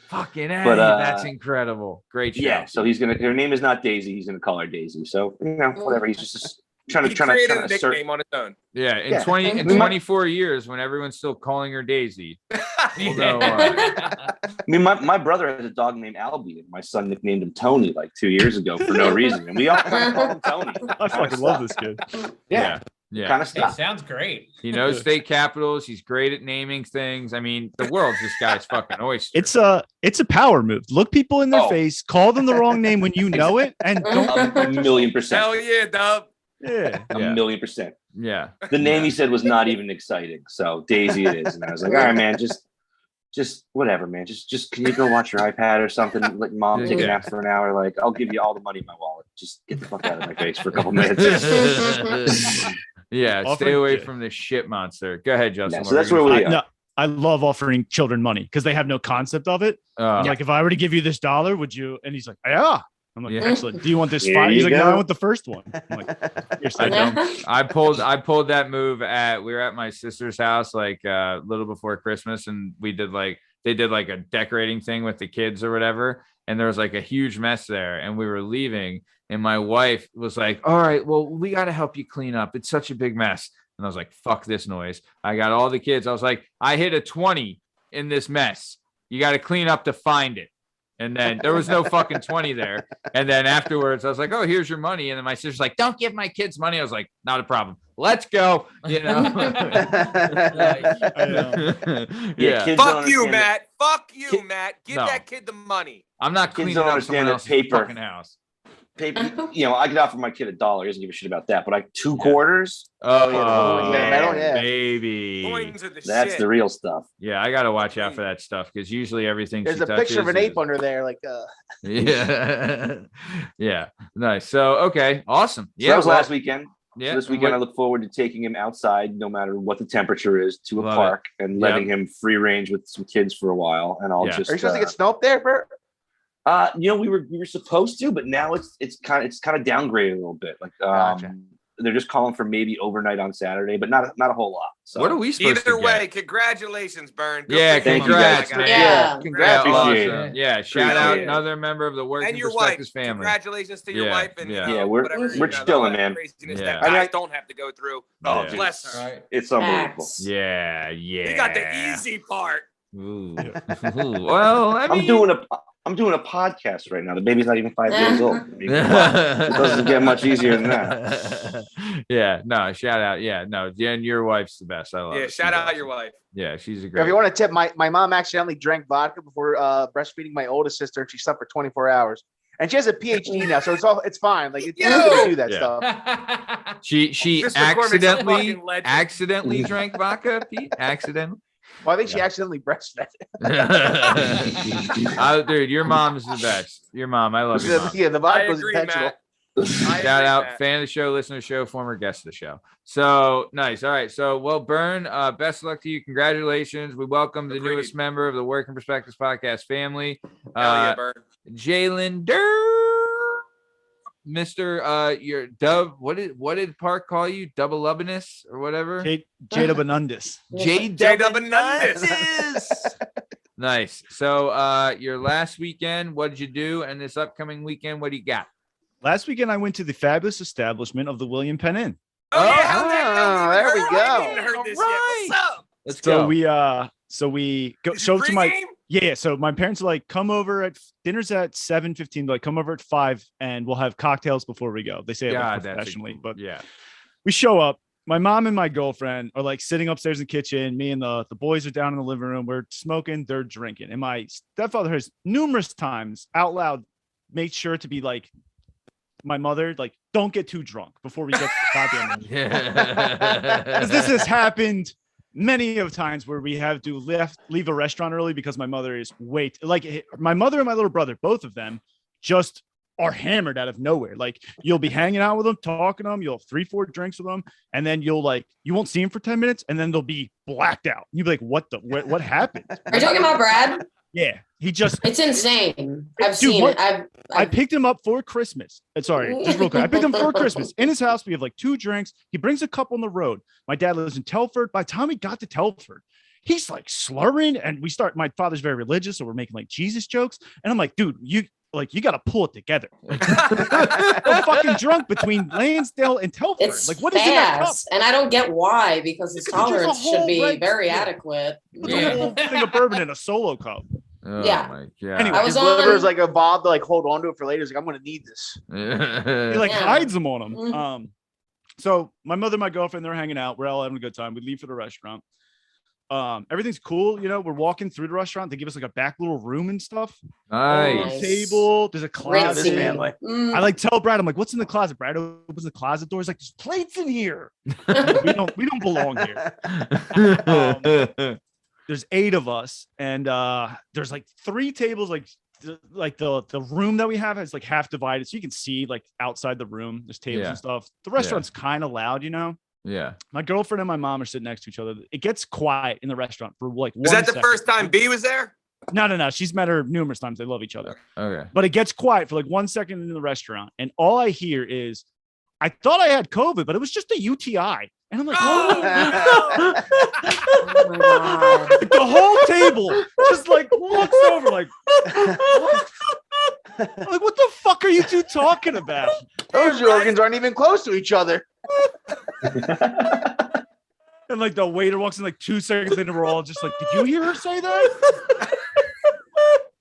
Fucking A. But, That's incredible. Great show. yeah. So he's gonna. Her name is not Daisy. He's gonna call her Daisy. So whatever. He's just trying He to created a assert. nickname on his own. Yeah, in Yeah. 24 years, when everyone's still calling her Daisy. We'll know, I mean, my brother has a dog named Albie, and my son nicknamed him Tony like 2 years ago for no reason, and we all kind of call him Tony. I fucking love this kid. Yeah. Kind of Hey, stuff. sounds great. He knows state capitals. He's great at naming things. I mean, the world's this guy's fucking oyster. It's a power move. Look people in their Oh. face, call them the wrong name when you know it, and don't. A million%. Hell yeah, Dub. Yeah. A Yeah. 1,000,000%. Yeah. The name he said was not even exciting. So Daisy it is. And I was like, all right, man, just whatever, man. Just can you go watch your iPad or something? Let mom take a Yeah. nap for an hour. Like, I'll give you all the money in my wallet. Just get the fuck out of my face for a couple minutes. Yeah. Stay Offering- away from this shit monster. Go ahead, Justin. Yeah, What so that's were you where we gonna are. No, I love offering children money because they have no concept of it. say? I'm like, if I were to give you this $1, would you? And he's like, yeah. I'm like, Yeah. excellent. Do you want this There 5? He's you like, no, I go. want the first one. I'm like, you're so I dumb. know. I pulled that move we were at my sister's house like a little before Christmas, and they did like a decorating thing with the kids or whatever, and there was like a huge mess there, and we were leaving, and my wife was like, all right, well, we got to help you clean up, it's such a big mess. And I was like, fuck this noise. I got all the kids. I was like, I hit a 20 in this mess, you got to clean up to find it. And then there was no fucking 20 there. And then afterwards, I was like, oh, here's your money. And then my sister's like, don't give my kids money. I was like, not a problem. Let's go. You know? I know. Yeah. Kids don't Fuck you, understand Matt. Fuck you, Matt. Give No. that kid the money. I'm not Kids cleaning don't up understand someone that else's paper- fucking house. Paper, I could offer my kid $1. He doesn't give a shit about that. But like 2 quarters, Oh, yeah, metal, yeah. baby. Coins are the that's shit. the real stuff. Yeah, I got to watch out for that stuff because usually everything There's she a picture of an touches ape is- under there, like Yeah. Yeah. Nice. So, okay. Awesome. So Yeah. that was well, last weekend. Yeah. So this weekend, I look forward to taking him outside, no matter what the temperature is, to a Love it. park and letting him free range with some kids for a while. And I'll Yeah. just Are you supposed to get snow up there, Bert? we were supposed to, but now it's kind of downgraded a little bit. Like Gotcha. they're just calling for maybe overnight on Saturday, but not a whole lot. So what are we supposed to Either get? way, congratulations, Burn. Good Yeah, for you, thank you, congrats, guys. man. Yeah. Congrats. Appreciate Awesome. it. Yeah. Shout out Appreciate it. another member of the Working And your wife. Perspectives family. Congratulations to your Yeah, wife and yeah. Yeah, we're whatever, chilling, that man. Craziness Yeah. that I mean, guys don't have to go through. Oh, Oh, bless her. All right. It's unbelievable. Facts. Yeah. Yeah. You got the easy part. Ooh. Well, I mean, I'm doing a podcast right now. The baby's not even 5 years old. I mean, it doesn't get much easier than that. Yeah, no, shout out. Yeah, no, Jen, your wife's the best. I love it. Shout She's out awesome. your wife. Yeah, she's a If great. you want to tip, my mom accidentally drank vodka before breastfeeding my oldest sister, and she slept for 24 hours. And she has a PhD now, so it's fine. Like it's easy to do that Yeah. stuff. She Mr. McCormick's a fucking legend. accidentally drank vodka, Pete. Accidentally. Well, I think she accidentally breastfed. Dude, your mom's the best. Your mom, I love your mom. Yeah, the I vodka was agree, intentional. Matt. I Shout agree, out, Matt. fan of the show, listener of the show, former guest of the show. So nice. All right. So, well, Bern, best of luck to you. Congratulations. We welcome the Agreed. newest member of the Working Perspectives podcast family, Hell yeah, Bird. Jalen Durr. Mr. Your Dove. What did Park call you? Double Lubinus or whatever? Jada Benundis. J-Dub-Nundas. Nice. So your last weekend, what did you do? And this upcoming weekend, what do you got? Last weekend, I went to the fabulous establishment of the William Penn Inn. Oh, yeah, how'd that go? there we I go. haven't heard this yet. What's up? Let's So go. we go Is it show up to my pregame? yeah. So my parents are like, come over at dinner's at 7:15. Like, come over at 5, and we'll have cocktails before we go. They say it like, God, professionally, but yeah. we show up. My mom and my girlfriend are like sitting upstairs in the kitchen. Me and the boys are down in the living room. We're smoking, they're drinking. And my stepfather has numerous times out loud made sure to be like, my mother, like, don't get too drunk before we get to the goddamn room. Yeah. Because this has happened many of times where we have to leave a restaurant early because my mother is my mother and my little brother, both of them just are hammered out of nowhere. Like, you'll be hanging out with them, talking to them, you'll have 3-4 drinks with them, and then you won't see them for 10 minutes, and then they'll be blacked out. You'll be like, what happened? Are you talking about Brad? Yeah, he just It's insane. I've Dude, seen what- it. I picked him up for Christmas. Sorry, just real quick. I picked him for Christmas in his house. We have like 2 drinks. He brings a couple on the road. My dad lives in Telford. By the time we got to Telford, he's like slurring, and my father's very religious, so we're making like Jesus jokes. And I'm like, dude, you got to pull it together. Like, I'm fucking drunk between Lansdale and Telford. It's Like, what is in that cup? fast, and I don't get why, because his Because there's a tolerance should whole be red- very yeah. adequate. Put the whole thing of bourbon in a solo cup. Oh Yeah. my God. Anyway, I was His liver's on. like evolved to like hold on to it for later. He's like, I'm gonna need this. He like Yeah. hides them on him. Mhm. So my mother and my girlfriend, they're hanging out. We're all having a good time. We leave for the restaurant. Everything's cool. You know, we're walking through the restaurant. They give us like a back little room and stuff. Nice. Table. There's a closet. this Ritzy. family. I like tell Brad, I'm like, what's in the closet? Brad opens the closet door. He's like, there's plates in here. we don't belong here. There's 8 of us, and there's like 3 tables, like the room that we have is like half divided, so you can see like outside the room. There's tables Yeah. and stuff. The restaurant's kind of loud, you know. Yeah. My girlfriend and my mom are sitting next to each other. It gets quiet in the restaurant for like Was 1 that the second. first time B was there? No. She's met her numerous times. They love each other. Okay. But it gets quiet for like 1 second in the restaurant, and all I hear is, I thought I had COVID, but it was just a UTI. And I'm like, Oh, Oh my God. like, the whole table just like looks over like, what? I'm like, what the fuck are you 2 talking about? Those organs aren't even close to each other. And like the waiter walks in like 2 seconds later, we're all just like, did you hear her say that?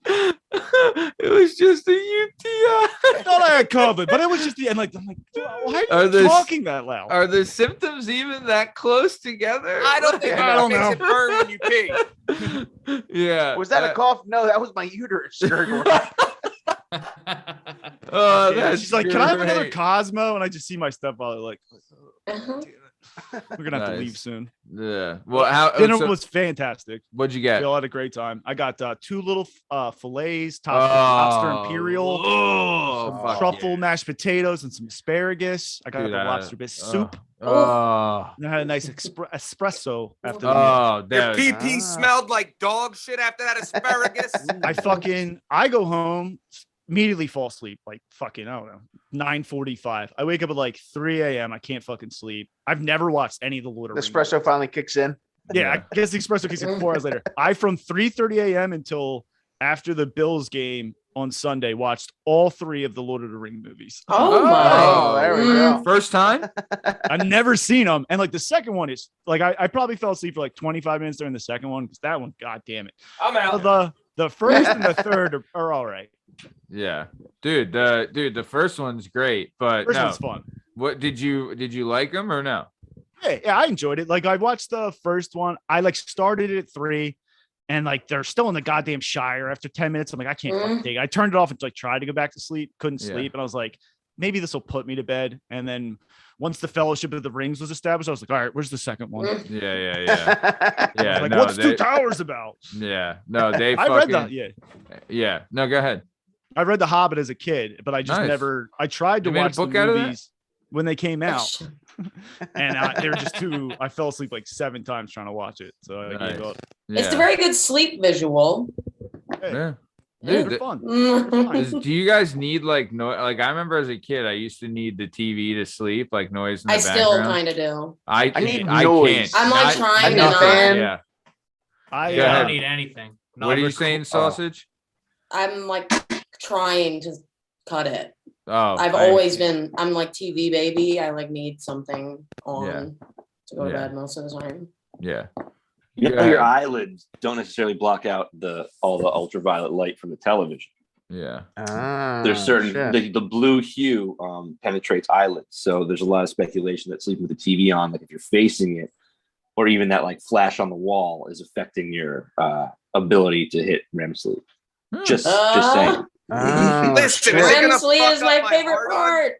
It was just a UTI. I thought I had COVID, but it was just the end. Like, I'm like, why are Are you there- talking that loud? Are the symptoms even that close together? I don't think I it don't makes know. it burn when you pee. Yeah. Was that a cough? No, that was my uterus. Oh, Yeah, that's she's like, can I have another great. Cosmo? And I just see my stepfather like, Uh-huh. we're gonna have to Nice. leave soon. Yeah. Well, how Dinner so was fantastic. what'd you We get? all had a great time. I got 2 little fillets, topped with lobster imperial, Oh, some fuck truffle yeah. mashed potatoes, and some asparagus. I got Dude, the lobster bisque oh, soup. Oh. And I had a nice espresso after the meal. Oh, Your dude. PP smelled like dog shit after that asparagus. I go home, immediately fall asleep, like fucking, I don't know, 9:45. I wake up at like 3 a.m. I can't fucking sleep. I've never watched any of the Lord of The the Rings. espresso finally kicks in. Yeah, I guess the espresso kicks in 4 hours later. I from 3:30 a.m. until after the Bills game on Sunday, watched all 3 of the Lord of the Ring movies. Oh Oh, my. there we Mm. go. First time? I've never seen them. And like the second one is like, I probably fell asleep for like 25 minutes during the second one because that one, god damn it. I'm out. So the first and the third are all right. Yeah. Dude, the first one's great, but First no. one's fun. What did you like them or no? Yeah, I enjoyed it. Like I watched the first one. I like started it at 3 and like they're still in the goddamn Shire after 10 minutes. I'm like, I can't fucking take it. I turned it off and like tried to go back to sleep, couldn't Yeah. sleep. And I was like, maybe this will put me to bed. And then once the Fellowship of the Rings was established, I was like, all right, where's the second one? Mm. Yeah. Yeah. I was like, no, what's they- Two Towers about? Yeah. No, they I fucking read that. Yeah. Yeah. No, go ahead. I read The Hobbit as a kid, but I just Nice. never. I tried to You made a watch the book out of that? movies when they came out, and they were just too. I fell asleep like 7 times trying to watch it, so I Nice. gave up. It's a Yeah. very good sleep visual. Hey, Yeah. they're Dude, fun. do you guys need like no? Like I remember as a kid, I used to need the TV to sleep, like noise in the I still background. kind of do. I need I noise. can't. I'm like trying to not- Yeah. I You Go ahead. don't need anything. What are you saying, sausage? I'm like trying to cut it. Oh, I've always been. I'm like TV baby. I like need something on Yeah. to go to Yeah. bed most of the time. Yeah. You Go know, your ahead. eyelids don't necessarily block out all the ultraviolet light from the television. Yeah. There's certain shit. the blue hue penetrates eyelids, so there's a lot of speculation that sleeping with the TV on, like if you're facing it, or even that like flash on the wall, is affecting your ability to hit REM sleep. Just saying. Listen, shit. is it REM gonna sleep fuck is my up favorite hard-on? part.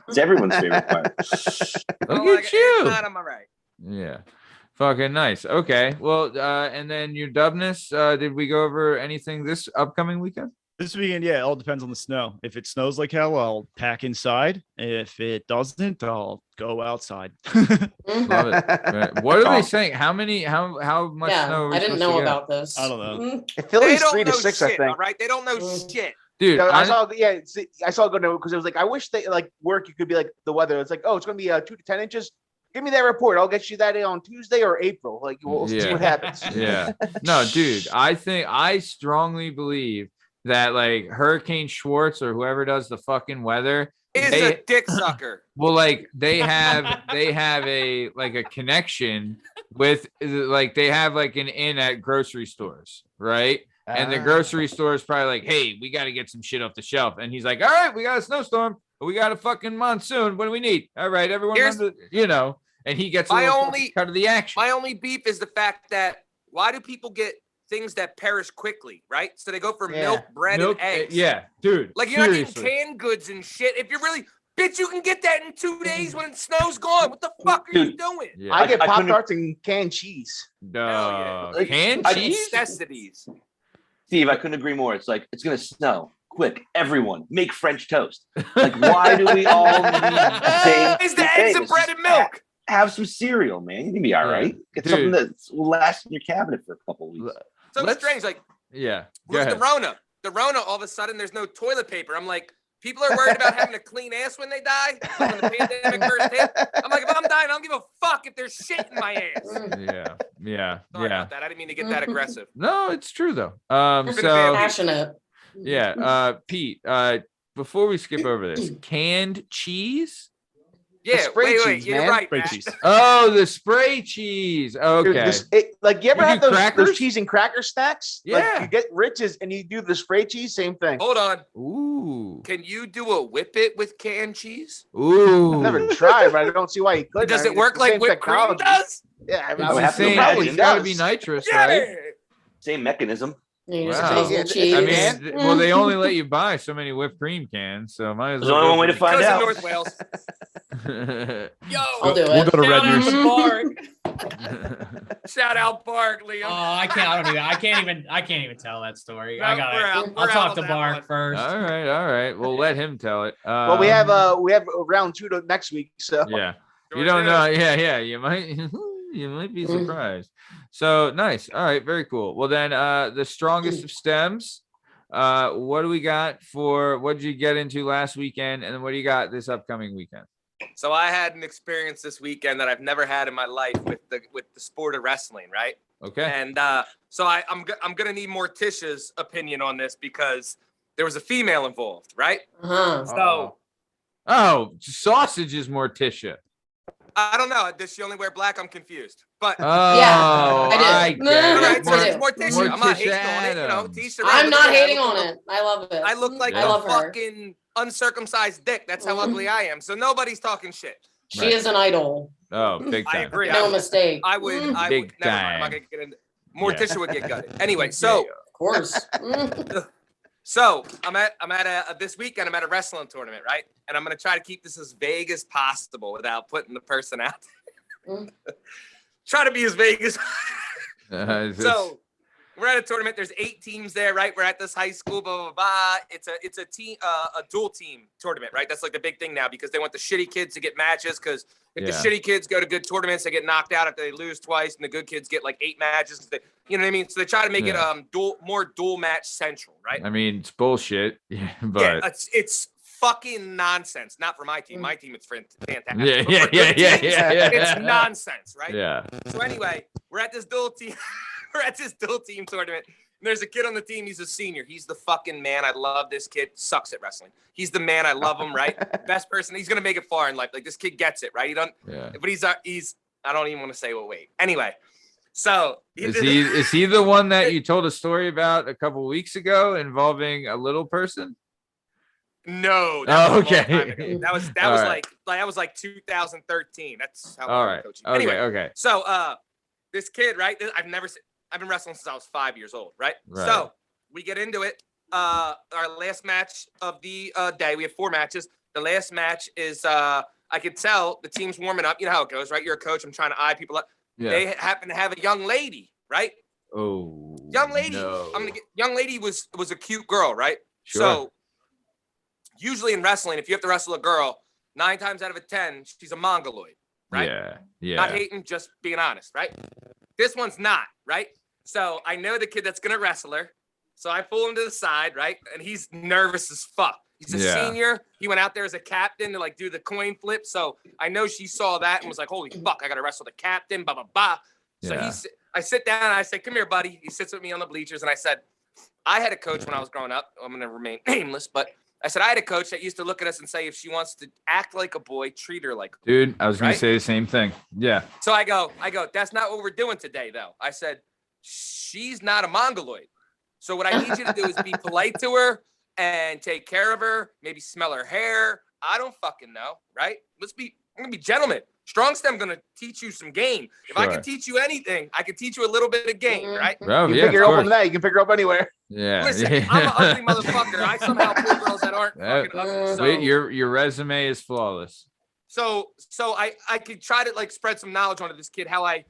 It's everyone's favorite part. Look Oh, at you. I'm all right. Yeah. Fucking nice. Okay. Well, and then your dubness, did we go over anything this upcoming weekend? This weekend, yeah, it all depends on the snow. If it snows like hell, I'll pack inside. If it doesn't, I'll go outside. Love it. Right. What are they saying? How much Yeah, snow are we I didn't supposed know to get? about this. I don't know. If They Philly's don't 3 to know 6, shit, I think. all right? They don't know Mm. shit. Dude, Yeah, I I- saw. Yeah, see, I saw good because it was like I wish they like work. You could be like the weather. It's like, oh, it's gonna be 2 to 10 inches. Give me that report. I'll get you that on Tuesday or April. Like we'll see Yeah. what happens. yeah. No, dude, I strongly believe that like Hurricane Schwartz or whoever does the fucking weather Is they- a dick sucker. well, like they have a like a connection with like they have like an in at grocery stores, right? And the grocery store is probably like, hey, we got to get some shit off the shelf. And he's like, all right, we got a snowstorm, but we got a fucking monsoon. What do we need? All right, everyone, Here's- and he gets a My little only- cut of the action. My only beef is the fact that why do people get things that perish quickly, right? So they go for Yeah. milk, bread, Milk, and eggs. yeah, dude. Like you're not seriously. getting canned goods and shit. If you're really, bitch, you can get that in 2 days when snow's gone. What the fuck are you Dude. doing? Yeah. I get I Pop couldn't- Tarts and canned cheese. Hell yeah. Like, Canned I- cheese? Necessities. Steve, I couldn't agree more. It's like it's gonna snow. Quick, everyone, make French toast. Like, why do we all need the same? Is the thing? eggs and Let's bread just and milk? Have some cereal, man. You can be all Yeah. right. Get Dude. something that will last in your cabinet for a couple weeks. So Let's- strange. Like, Yeah. Go where's the ahead. Rona? The Rona, all of a sudden, there's no toilet paper. I'm like, people are worried about having a clean ass when they die. Like when the pandemic first hit. I'm like, if I'm dying, I don't give a fuck if there's shit in my ass. Yeah. Sorry about that. I didn't mean to get that aggressive. No, it's true though. Been a So fan. Passionate. yeah, Pete, before we skip over this, canned cheese? Yeah, spray wait, cheese, you're man. right. Spray Matt. cheese. Oh, the spray cheese. Dude, Okay. like you ever You have do those crackers? cheese and cracker snacks? Yeah. Like you get Riches and you do the spray cheese, same thing. Hold on. Ooh. Can you do a whip it with canned cheese? Ooh. I've never tried, but I don't see why you couldn't. Does I mean, it work it's the like same whipped cream technology. does? Yeah, I mean, I would have to It's imagine. gotta be nitrous, Yeah. right? Same mechanism. You just Wow. taste Yeah, the cheese. I Cheese. mean, well, they only let you buy so many whipped cream cans, so might as There's well. only go one way to for- find Goes in out. North Wales. Yo, I'll do We'll it. go to Red Shout out News. to Bark. shout out Bark, Oh, Liam. I can't even tell that story. No, I got we're it. out. I'll We're talk out to on that Bark one. first. all right. We'll let him tell it. well, we have round 2 to next week, so Yeah. Sure You don't do. know. Yeah. You might be surprised. So nice. All right. Very cool. Well, then, the strongest of stems. What do we got for? What did you get into last weekend, and then what do you got this upcoming weekend? So I had an experience this weekend that I've never had in my life with the sport of wrestling, right? Okay. And so I'm gonna need Morticia's opinion on this because there was a female involved, right? Uh-huh. So sausage is Morticia. I don't know. Does she only wear black? I'm confused. But Oh, I do. get it. all right, so I it's do. Morticia. I'm not hating on it. You know, Adams. teach their I'm own. not Look at hating I look on like it. I love it. I look like I a love her. fucking uncircumcised dick. That's how Mhm. ugly I am. So nobody's talking shit. She Right. is an idol. Oh, big I time. agree. No mistake. I would. Mm, I Big would. Never mind. I'm not time. gonna get into. Morticia would get gutted. Anyway, so. of course. Mm. So I'm at a this weekend I'm at a wrestling tournament, right? And I'm gonna try to keep this as vague as possible without putting the person out. Mm. Try to be as vague as. It's- So we're at a tournament. There's 8 teams there, right? We're at this high school, blah blah blah. It's a team, a dual team tournament, right? That's like the big thing now because they want the shitty kids to get matches. Because if the Yeah. shitty kids go to good tournaments, they get knocked out if they lose twice, and the good kids get like 8 matches. You know what I mean? So they try to make Yeah. it more dual match central, right? I mean, it's bullshit. Yeah, but Yeah, it's fucking nonsense. Not for my team. My team, it's fantastic. Yeah, But yeah, for yeah, good yeah, teams, yeah. It's nonsense, right? yeah. So anyway, we're at this dual team. We're at this dual team tournament. And there's a kid on the team. He's a senior. He's the fucking man. I love this kid. Sucks at wrestling. He's the man. I love him. Right? Best person. He's gonna make it far in life. Like this kid gets it. Right? He don't. Yeah. But he's. I don't even want to say what weight. Anyway, so Is he the one that you told a story about a couple weeks ago involving a little person? No. That was a long Okay. time ago. That was All right. like that was like 2013. That's how All long right. I'm coaching. Okay. Anyway, Okay. so this kid, right? I've been wrestling since I was 5 years old, right? Right. So we get into it. Our last match of the day, we have 4 matches. The last match is I could tell the team's warming up. You know how it goes, right? You're a coach. I'm trying to eye people up. Yeah. They happen to have a young lady, right? Oh. Young lady. No. Young lady was a cute girl, right? Sure. So usually in wrestling, if you have to wrestle a girl, 9 times out of 10, she's a mongoloid, right? Yeah. Yeah. Not hating, just being honest, right? This one's not, right? So I know the kid that's gonna wrestle her. So I pull him to the side, right? And he's nervous as fuck. He's a Yeah. senior. He went out there as a captain to like do the coin flip. So I know she saw that and was like, holy fuck, I gotta wrestle the captain, blah, blah, blah. So Yeah. I sit down and I say, come here, buddy. He sits with me on the bleachers and I said, I had a coach when I was growing up. I'm gonna remain nameless, but I said I had a coach that used to look at us and say, if she wants to act like a boy, treat her like a boy. Dude, I was gonna Right? say the same thing. Yeah. So I go, that's not what we're doing today, though. I said, she's not a mongoloid. So what I need you to do is be polite to her and take care of her, maybe smell her hair. I don't fucking know, right? We're gonna be gentlemen. Strong Stem gonna teach you some game. If I Sure. can teach you anything, I can teach you a little bit of game, right? Bro, You yeah. pick her of up course. on that. You can pick her up anywhere. Yeah. Listen, I'm an ugly motherfucker. I somehow pull girls that aren't Yeah. fucking ugly. So, Wait, your resume is flawless. So I could try to like spread some knowledge onto this kid, how I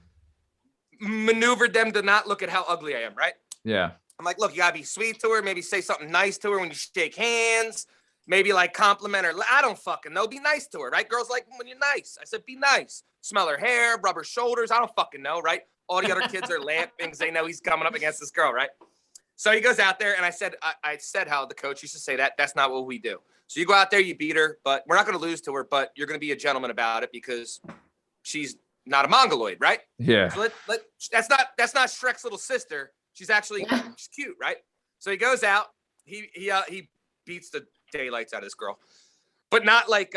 maneuvered them to not look at how ugly I am, right? Yeah. I'm like, look, you gotta be sweet to her, maybe say something nice to her when you shake hands, maybe like compliment her. I don't fucking know. Be nice to her, right? Girls like when you're nice. I said, be nice. Smell her hair, rub her shoulders. I don't fucking know, right? All the other kids are laughing because they know he's coming up against this girl, right? So he goes out there, and I said how the coach used to say that. That's not what we do. So you go out there, you beat her, but we're not going to lose to her, but you're going to be a gentleman about it because she's not a mongoloid, right? Yeah. So that's not Shrek's little sister. She's actually she's cute, right? So he goes out, he beats the daylights out of this girl, but not like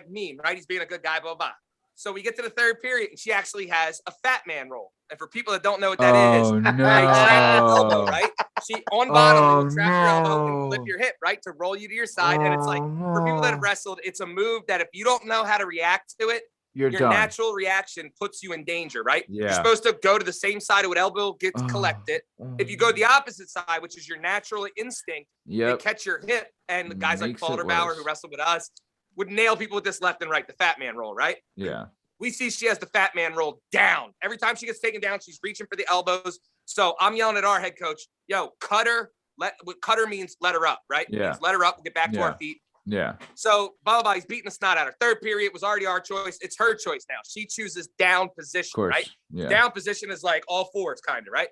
mean, right? He's being a good guy, blah blah. So we get to the third period, and she actually has a fat man roll. And for people that don't know what that is, Oh, they trap your elbow, no. right? She on bottom, Oh, they will trap your elbow and no. flip your hip, right, to roll you to your side. And it's like for people that have wrestled, it's a move that if you don't know how to react to it, You're your done. natural reaction puts you in danger, right? Yeah. You're supposed to go to the same side of what elbow gets Oh. collected. If you go the opposite side, which is your natural instinct, they Yep. catch your hip. And the guys like Makes it Calderbauer, worse. who wrestled with us, would nail people with this left and right, the fat man roll, right? Yeah. We see she has the fat man roll down. Every time she gets taken down, she's reaching for the elbows. So I'm yelling at our head coach, yo, cut her. What cut her means let her up, right? Yeah. Means let her up, we'll get back to Yeah. our feet. Yeah. So blah, he's beating the snot out of her. Third period was already our choice. It's her choice now. She chooses down Of position, course. right? Yeah. Down position is like all fours, kind of, right?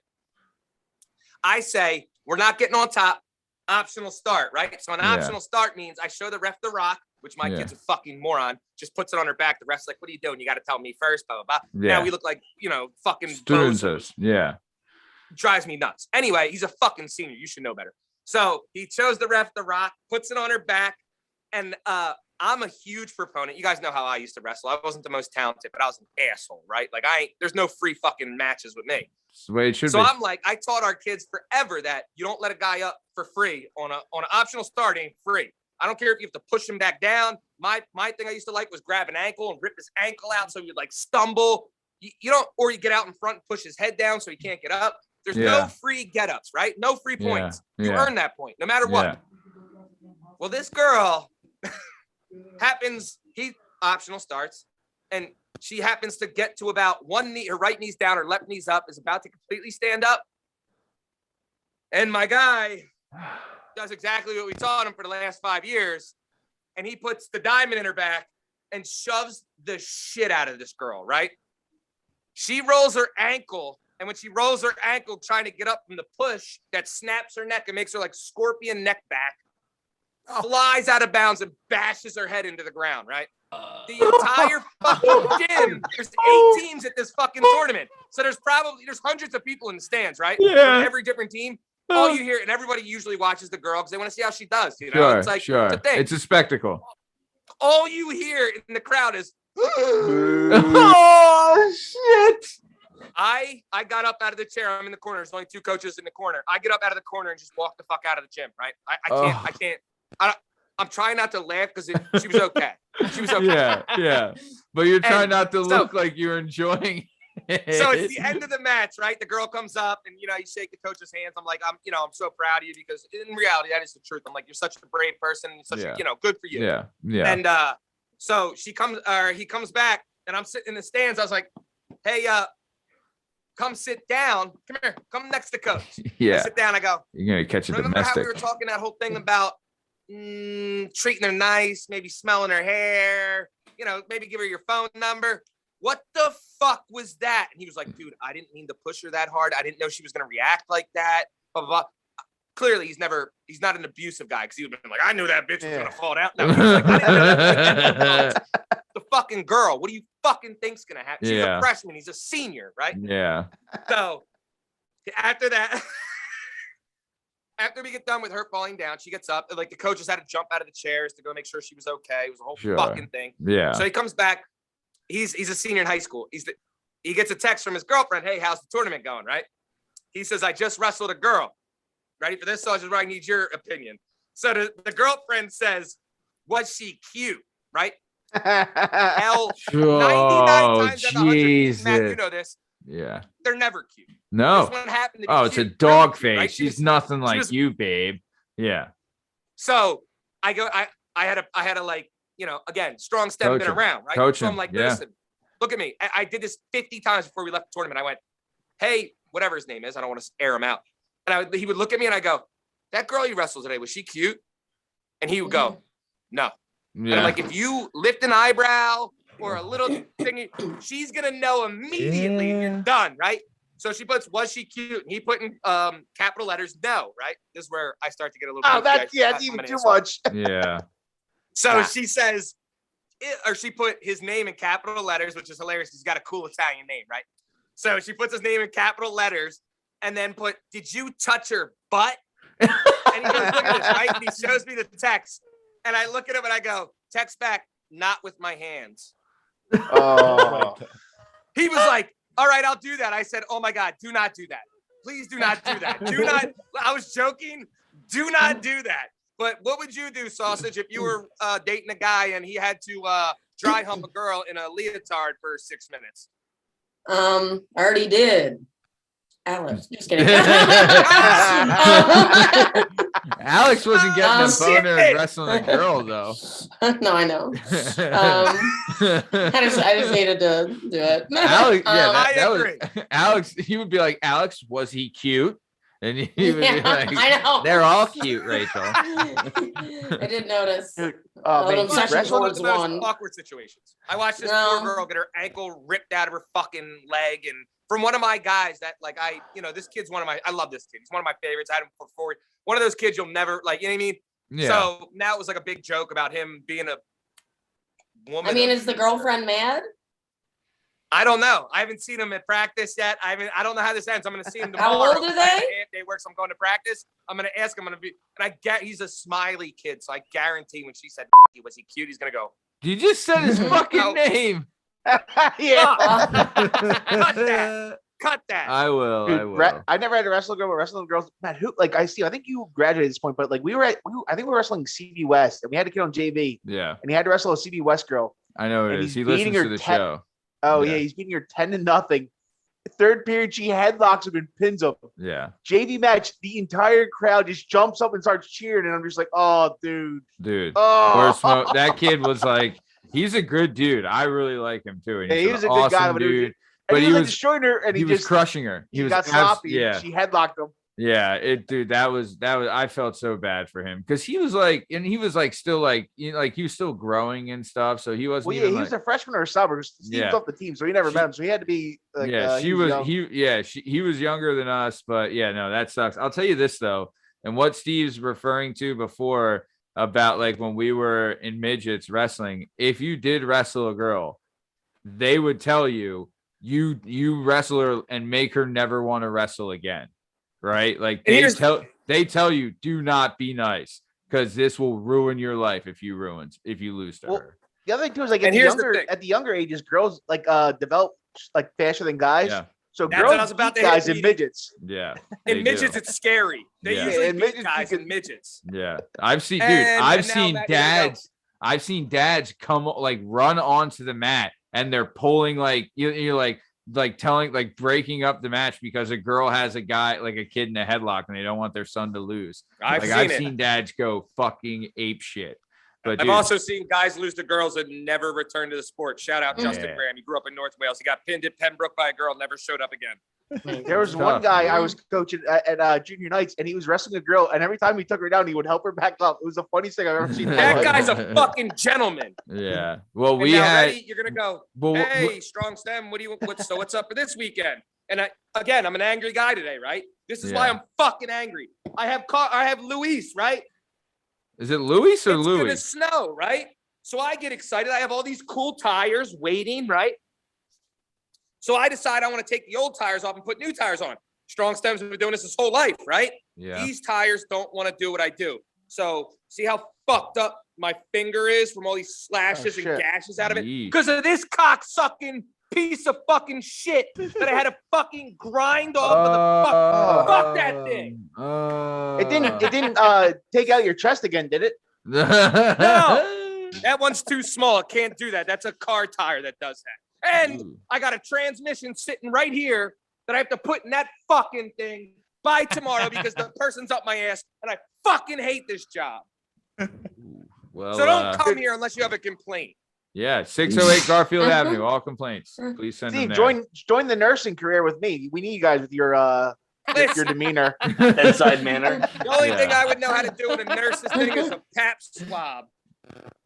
I say, we're not getting on top. Optional start, right? So an Yeah. optional start means I show the ref the rock, which my Yeah. kid's a fucking moron, just puts it on her back. The ref's like, what are you doing? You got to tell me first, blah, blah, blah. Yeah. Now we look like, fucking Students. bozos. Yeah. Drives me nuts. Anyway, he's a fucking senior. You should know better. So he chose the ref the rock, puts it on her back, and I'm a huge proponent. You guys know how I used to wrestle. I wasn't the most talented, but I was an asshole, right? Like there's no free fucking matches with me. That's the way it should So be. I'm like, I taught our kids forever that you don't let a guy up for free on an optional start. Ain't free. I don't care if you have to push him back down. My thing I used to like was grab an ankle and rip his ankle out so you'd like stumble. You don't, or you get out in front and push his head down so he can't get up. There's no free get-ups, right? No free points. You earn that point, no matter what. Yeah. Well, this girl he optional starts, and she happens to get to about one knee, her right knee's down, her left knee's up, is about to completely stand up. And my guy does exactly what we taught him for the last 5 years. And he puts the diamond in her back and shoves the shit out of this girl, right? She rolls her ankle. And when she rolls her ankle trying to get up from the push, that snaps her neck and makes her like scorpion neck back, flies out of bounds and bashes her head into the ground, right? The entire fucking gym, there's 8 teams at this fucking tournament. So there's hundreds of people in the stands, right? Yeah. From every different team. All you hear, and everybody usually watches the girl because they want to see how she does, you know? Sure, It's like, sure. it's a thing. It's a spectacle. All you hear in the crowd is, Oh shit! I got up out of the chair. I'm in the corner. There's only 2 coaches in the corner. I get up out of the corner and just walk the fuck out of the gym, right? I can't. I'm trying not to laugh because she was okay. She was okay. Yeah. But you're trying not to so- look like you're enjoying it. So it's the end of the match, right? The girl comes up and, you shake the coach's hands. I'm like, I'm so proud of you because in reality, that is the truth. I'm like, you're such a brave person. You're such a, good for you. Yeah. And so he comes back and I'm sitting in the stands. I was like, hey, come sit down. Come here. Come next to coach. Yeah. I sit down. I go, You're gonna catch a remember how domestic. we were talking that whole thing about treating her nice, maybe smelling her hair, maybe give her your phone number. What the fuck was that? And he was like, dude, I didn't mean to push her that hard. I didn't know she was going to react like that. Blah, blah, blah. Clearly, he's not an abusive guy because he would have been like, I knew that bitch was going to fall down. No, he was like, I didn't know that. The fucking girl. What do you fucking think's going to happen? She's a freshman. He's a senior, right? Yeah. So after that, after we get done with her falling down, she gets up. And, like, the coaches had to jump out of the chairs to go make sure she was okay. It was a whole fucking thing. Yeah. So he comes back. He's a senior in high school. He gets a text from his girlfriend. Hey, how's the tournament going? Right? He says, I just wrestled a girl. Ready for this? So I need your opinion. So the girlfriend says, was she cute? Right? Hell, 99 times out of 100, Matt, you know this. Yeah. They're never cute. No. This one happened to be It's a cute, dog really cute, face. right? She's nothing like you, babe. Yeah. So I go. I had a like, again, strong step Coach been him. around, right? Coach so I'm him, like, yeah. listen, look at me. I did this 50 times before we left the tournament. I went, hey, whatever his name is, I don't want to air him out. And he would look at me and I go, that girl you wrestled today, was she cute? And he would go, no. And I'm like, if you lift an eyebrow or a little thing, she's gonna know immediately you're done, right? So she puts, was she cute? And he put in capital letters, no, right? This is where I start to get a little. Oh, that's even too much. Yeah. So she says, she put his name in capital letters, which is hilarious. He's got a cool Italian name, right? So she puts his name in capital letters and then put, did you touch her butt? And he goes, look at this, right? And he shows me the text. And I look at him and I go, text back, not with my hands. Oh. He was like, all right, I'll do that. I said, oh my God, do not do that. Please do not do that. Do not. I was joking. Do not do that. But what would you do, Sausage, if you were dating a guy and he had to dry hump a girl in a leotard for 6 minutes? I already did. Alex, just kidding. Alex wasn't getting a boner shit. and wrestling a girl though. No, I know. I just needed to do it. Alex, I that agree. was Alex. He would be like, Alex, was he cute? And he would be like, I know. they're all cute, Rachel. I did notice. Oh, man, Obsession That's one of towards the most one. awkward situations. I watched this No. poor girl get her ankle ripped out of her fucking leg, and from one of my guys that this kid's I love this kid. He's one of my favorites. I had him before. One of those kids you'll never you know what I mean? Yeah. So now it was like a big joke about him being a woman. I mean, is the girlfriend mad? I don't know. I haven't seen him at practice yet. I don't know how this ends. I'm going to see him tomorrow. How old are they? Day works. I'm going to practice. I'm going to ask him. And I get he's a smiley kid, so I guarantee when she said was he cute, he's going to go. You just said his fucking name. Yeah. Cut that. I will. Dude, I will. I never had a wrestling girl, but wrestling girls, man, who like I think you graduated at this point, but like I think we were wrestling CB West, and we had a kid on JV, Yeah, and he had to wrestle a CB West girl. I know it And is. he's He beating listens her to the 10 show. Oh Yeah. yeah, he's beating her 10-0. Third period, she headlocks him and pins him. Yeah, JV match, the entire crowd just jumps up and starts cheering, and I'm just like, oh, dude. dude. Oh, Smoke, that kid was like, he's a good dude. I really like him too. And Yeah, he's he was an a good guy, awesome but it was- dude. and But he was like destroying her, and he he was just crushing her. he got sloppy. Yeah, She headlocked him. yeah. Dude, that was. I felt so bad for him because he was like, and he was like still like, like he was still growing and stuff. So he wasn't. Well, yeah, even he was like, a freshman or a sophomore. Steve Yeah. was off the team, so he never met him. So he had to be. Like, yeah, he was young. he was younger than us, but yeah, no, that sucks. I'll tell you this though, and what Steve's referring to before about like when we were in midgets wrestling, if you did wrestle a girl, they would tell you you wrestle her and make her never want to wrestle again, right? Like And they tell you do not be nice because this will ruin your life if you lose to Well, her. The other thing too is like And here's the thing. at the younger ages, girls like develop like faster than guys. Yeah. So That's girls what I was about beat to hit, guys and Petey. midgets. Yeah. In they midgets, do. it's scary. They Yeah. usually In beat midgets, guys you in midgets. Yeah, I've seen, And I've now seen that- here we go. dads. I've seen dads come like run onto the mat and they're pulling like you're like telling like breaking up the match because a girl has a guy like a kid in a headlock and they don't want their son to lose. I've Like seen I've it. seen dads go fucking ape shit. But I've dude, also seen guys lose to girls and never return to the sport. Shout out Justin Yeah. Graham. He grew up in North Wales. He got pinned at Pembroke by a girl, never showed up again. There was It's one tough, guy I man. was coaching at Junior Nights, and he was wrestling a girl, and every time he took her down, he would help her back up. It was the funniest thing I've ever seen. in my That life. guy's a fucking gentleman. yeah. Well, And we now, had. ready? You're gonna go. Well, Hey, strong stem. What's up for this weekend? And I'm an angry guy today, right? This is why Yeah. I'm fucking angry. I have Luis, right? is it Luis or It's gonna Louis? snow, right? So I get excited. I have all these cool tires waiting, right? So I decide I want to take the old tires off and put new tires on. Strong Stem's been doing this his whole life, right? Yeah. These tires don't want to do what I do. So see how fucked up my finger is from all these slashes and shit. gashes out of it? Yeesh. Because of this cock-sucking piece of fucking shit that I had to fucking grind off of the fuck that thing. It didn't take out your chest again, did it? No. That one's too small. It can't do that. That's a car tire that does that. And I got a transmission sitting right here that I have to put in that fucking thing by tomorrow because the person's up my ass and I fucking hate this job. Well, So don't come here unless you have a complaint. yeah, 608 Garfield Avenue. All complaints, please send them Steve, there. join the nursing career with me. We need you guys with your Listen, demeanor. Bedside manner. the only Yeah. thing I would know how to do with a nurse's thing is a pap swab.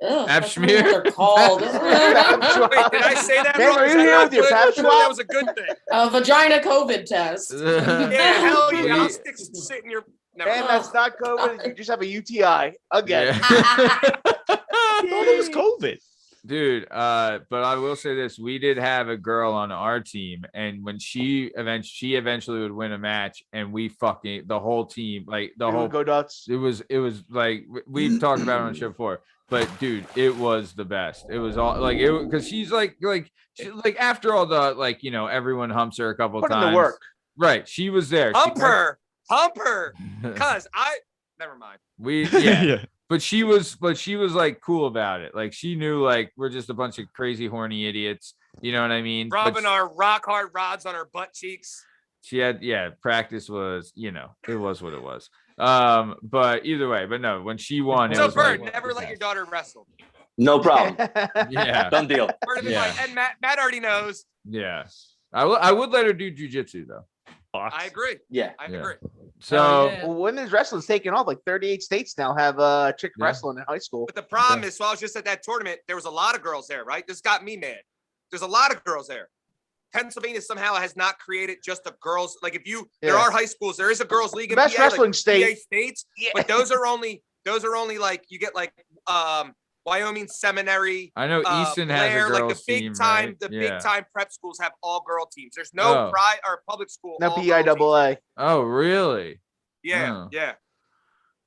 Ugh, Pap that's not what smear? they're called. Wait, did I say that Man, wrong? are Is you that here not with your good? pap I thought swab? That was a good thing. A vagina COVID test. Yeah, hell yeah. I'll We- sit in your. Never And mind. that's not COVID. You just have a UTI again. Yeah. I thought it was COVID. Dude, but I will say this: we did have a girl on our team, and when she eventually would win a match, and we fucking the whole team, like the You whole would go nuts. it was like we've talked about it on the show before, but dude, it was the best. It was all like it because she's like after all the like everyone humps her a couple Put in times. the work. Right? She was there. Hump her. Cause never mind. yeah. But she was like cool about it. Like she knew like we're just a bunch of crazy horny idiots. You know what I mean? But Rubbing our rock hard rods on her butt cheeks. she had practice was it was what it was. But either way, but no, when she won, it So was Bird, like, never let your daughter wrestle. No problem. yeah, Done deal. Bird is Yeah. like, and Matt already knows. yeah. I would let her do jujitsu though. I agree. Yeah. I Yeah. agree. So yeah. Well, women's wrestling's taken off. Like 38 states now have chick Yeah. wrestling in high school. But the problem is, so I was just at that tournament. There was a lot of girls there, right? This got me mad. There's a lot of girls there. Pennsylvania somehow has not created just a girls. Like if you, there Yeah. are high schools. There is a girls league. The in best PA, like wrestling state. PA states, but those are only like you get like Wyoming Seminary. I know Easton has a Blair, girls like the big team, time, right? the Yeah. big time prep schools have all girl teams. There's no Oh. private or public school. No all girl teams. PIAA. Oh, really? Yeah, Oh. yeah.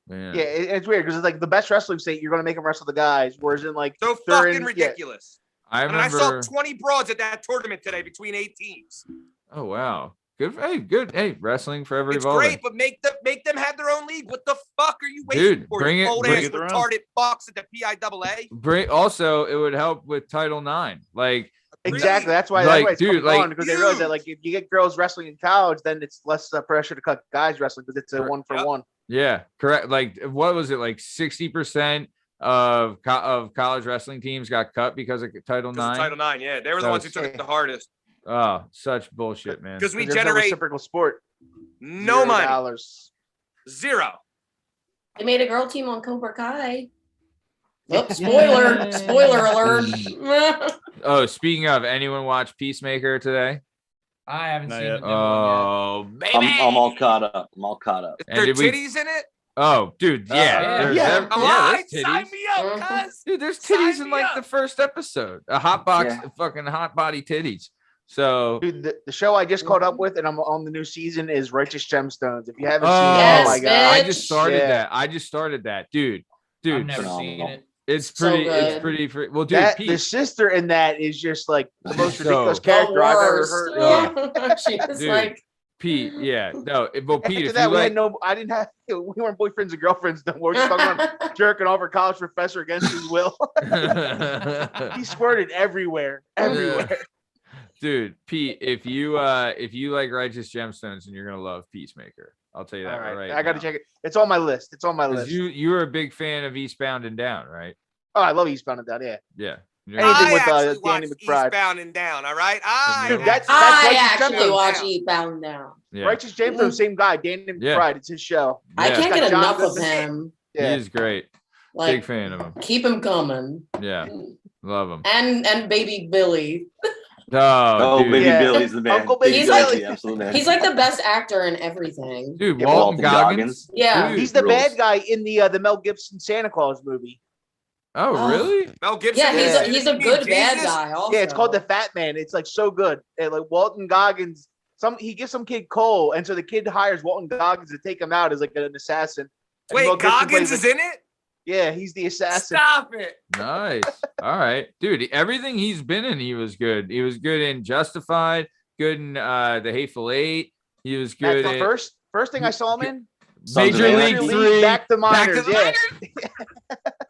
Man. Yeah, it's weird because it's like the best wrestling state. You're gonna make them wrestle the guys, whereas in like So they're fucking in- ridiculous. I And I remember. saw 20 broads at that tournament today between 8 teams. Oh wow. Good. Hey, good. Hey, wrestling forever It's evolving. great, but make them have their own league. What the fuck are you waiting Dude, for? bring you it- old bring ass it around. retarded fucks at the PIAA. Bring also, it would help with Title IX. Like, Exactly. That's why. Like, That's why dude, it's like- on because they realize that like if you get girls wrestling in college, then it's less pressure to cut guys wrestling because it's a Correct. 1 for Yep. 1. yeah, correct. Like, what was it? Like 60% of college wrestling teams got cut because of Title Because of IX. Title IX, yeah. They were the That ones who was- took it the hardest. Oh, such bullshit, man. Because we There's no generate reciprocal sport. no money. $0. Zero. They made a girl team on Cobra Kai. Oh, spoiler! Spoiler alert! Oh, speaking of, anyone watch Peacemaker today? I haven't Not seen yet. the new one Oh, baby. I'm all caught up. I'm all caught up. Is And there did we- titties in it? Oh, dude, yeah. yeah. There's Yeah. ev- Come yeah, on, there's sign titties. me up, Mhm. cuz. Dude, there's Sign titties in me like up. the first episode. A hot box, Yeah. fucking hot body titties. So, Dude, the show I just caught up with and I'm on the new season is Righteous Gemstones. If you haven't oh, seen it, Yes, oh my god. I bitch. just started Yeah. that. I just started that, dude. I've Dude, never seen phenomenal. it. it's So pretty. It's good. pretty. Well, dude, That Pete, the sister in that is just like the most So- ridiculous The character I've ever worst. heard. She was Dude. like, Pete, yeah, no, well, Pete, After if that, you we like, had no. I didn't have. We weren't boyfriends and girlfriends no more. We're just talking about jerking off our college professor against his will. He squirted everywhere, everywhere. dude, Pete, if you like Righteous Gemstones, and you're gonna love Peacemaker, I'll tell you that All right, right I got to now. check it. It's on my list. It's on my 'Cause list. you were a big fan of Eastbound and Down, right? Oh, I love Eastbound and Down. Yeah, Yeah. Anything I with, actually Danny watched McBride. Eastbound and Down, all right? Dude, that's I Righteous actually Gemstones. watch Eastbound Down. Yeah. Righteous Gemstones, same guy, Danny Yeah. McBride. It's his show. I Yeah. can't Got get John enough of Goodman. him. Yeah, He is great. Big Like, fan of him. keep him coming. Yeah. Love him. And baby Billy. Oh, dude. Baby Yeah. Billy's the man. Uncle Baby He's Billy's like- the absolute man. He's like the best actor in everything. Dude, Yeah, Walton Walton Goggins. Goggins. Yeah. Dude, he's the rules. bad guy in the Mel Gibson Santa Claus movie. Oh, Oh. really? Mel Gibson. Yeah, Yeah. he's a good bad Jesus. guy also. Yeah, it's called The Fat Man. It's like so good. And like Walton Goggins, he gives some kid coal, and so the kid hires Walton Goggins to take him out as like an assassin. And Mel Wait, Gibson Goggins plays, is like- in it? Yeah, he's the assassin. Stop it. Nice. All right. Dude, everything he's been in, he was good. He was good in Justified, good in The Hateful Eight. He was That's good the in first thing I saw him in. Sons of Major Anarchy. League 3. Back to Back Miners. to the Yeah,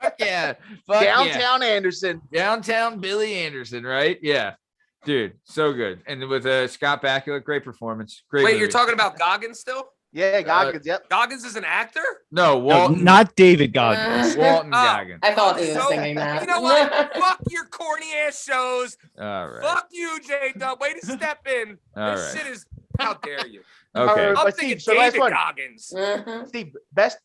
Fuck yeah. Fuck yeah. Downtown Anderson. Downtown Billy Anderson, right? Yeah. Dude, so good. And with Scott Bakula, great performance. Great Wait, movie. you're talking about Goggins still? Yeah, Goggins. Yep. Goggins is an actor? No, No, Walton. not David Goggins. Walton Oh. Goggins. I thought he was So- thinking that. You know what? Fuck your corny ass shows. All right. Fuck you, J Dub. Way to step in. All This right. shit is. How dare you? Okay. All I'm But thinking Steve, so last David one. Goggins. Mhm. Steve, best.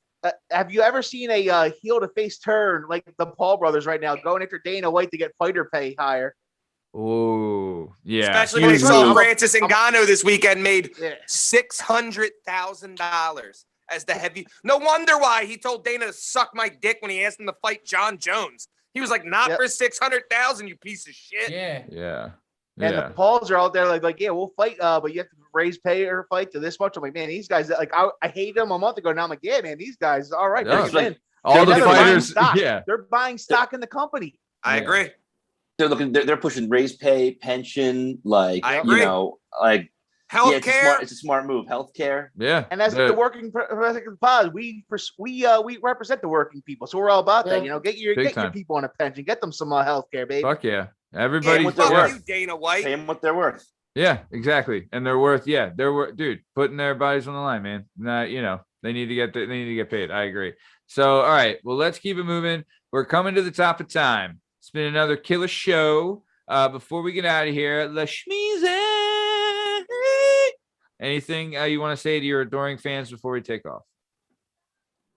Have you ever seen a heel to face turn like the Paul brothers right now going after Dana White to get fighter pay higher? Oh, yeah. Especially He when he was saw good. Francis Ngannou this weekend made Yeah. $600,000 as the heavy. No wonder why he told Dana to suck my dick when he asked him to fight John Jones. He was like, "Not Yep. for 600,000, you piece of shit." Yeah. Yeah. And Yeah. the Pauls are out there like, yeah, we'll fight, but you have to raise pay or fight to this much. I'm like, man, these guys, like, I hate them a month ago. Now I'm like, yeah, man, these guys, all right, Yeah. bring them in. All the They're buying fighters. stock. Yeah. They're buying stock in the company. I Yeah. agree. They're pushing raise pay, pension, like I you agree. know, like yeah, Healthcare. it's a smart move. Healthcare. Yeah. And as the working pod, we represent the working people, so we're all about that. Yeah. You know, get your Big time. people on a pension, get them some health care, baby. Fuck yeah. Yeah, Everybody. what they're fuck worth. you, Dana White. Pay them what they're worth. Yeah, exactly. And they're worth, dude, putting their bodies on the line, man. Not, they need to get paid. I agree. So, all right, well, let's keep it moving. We're coming to the top of time. It's been another killer show. Before we get out of here, La Schmeezy. Anything you want to say to your adoring fans before we take off?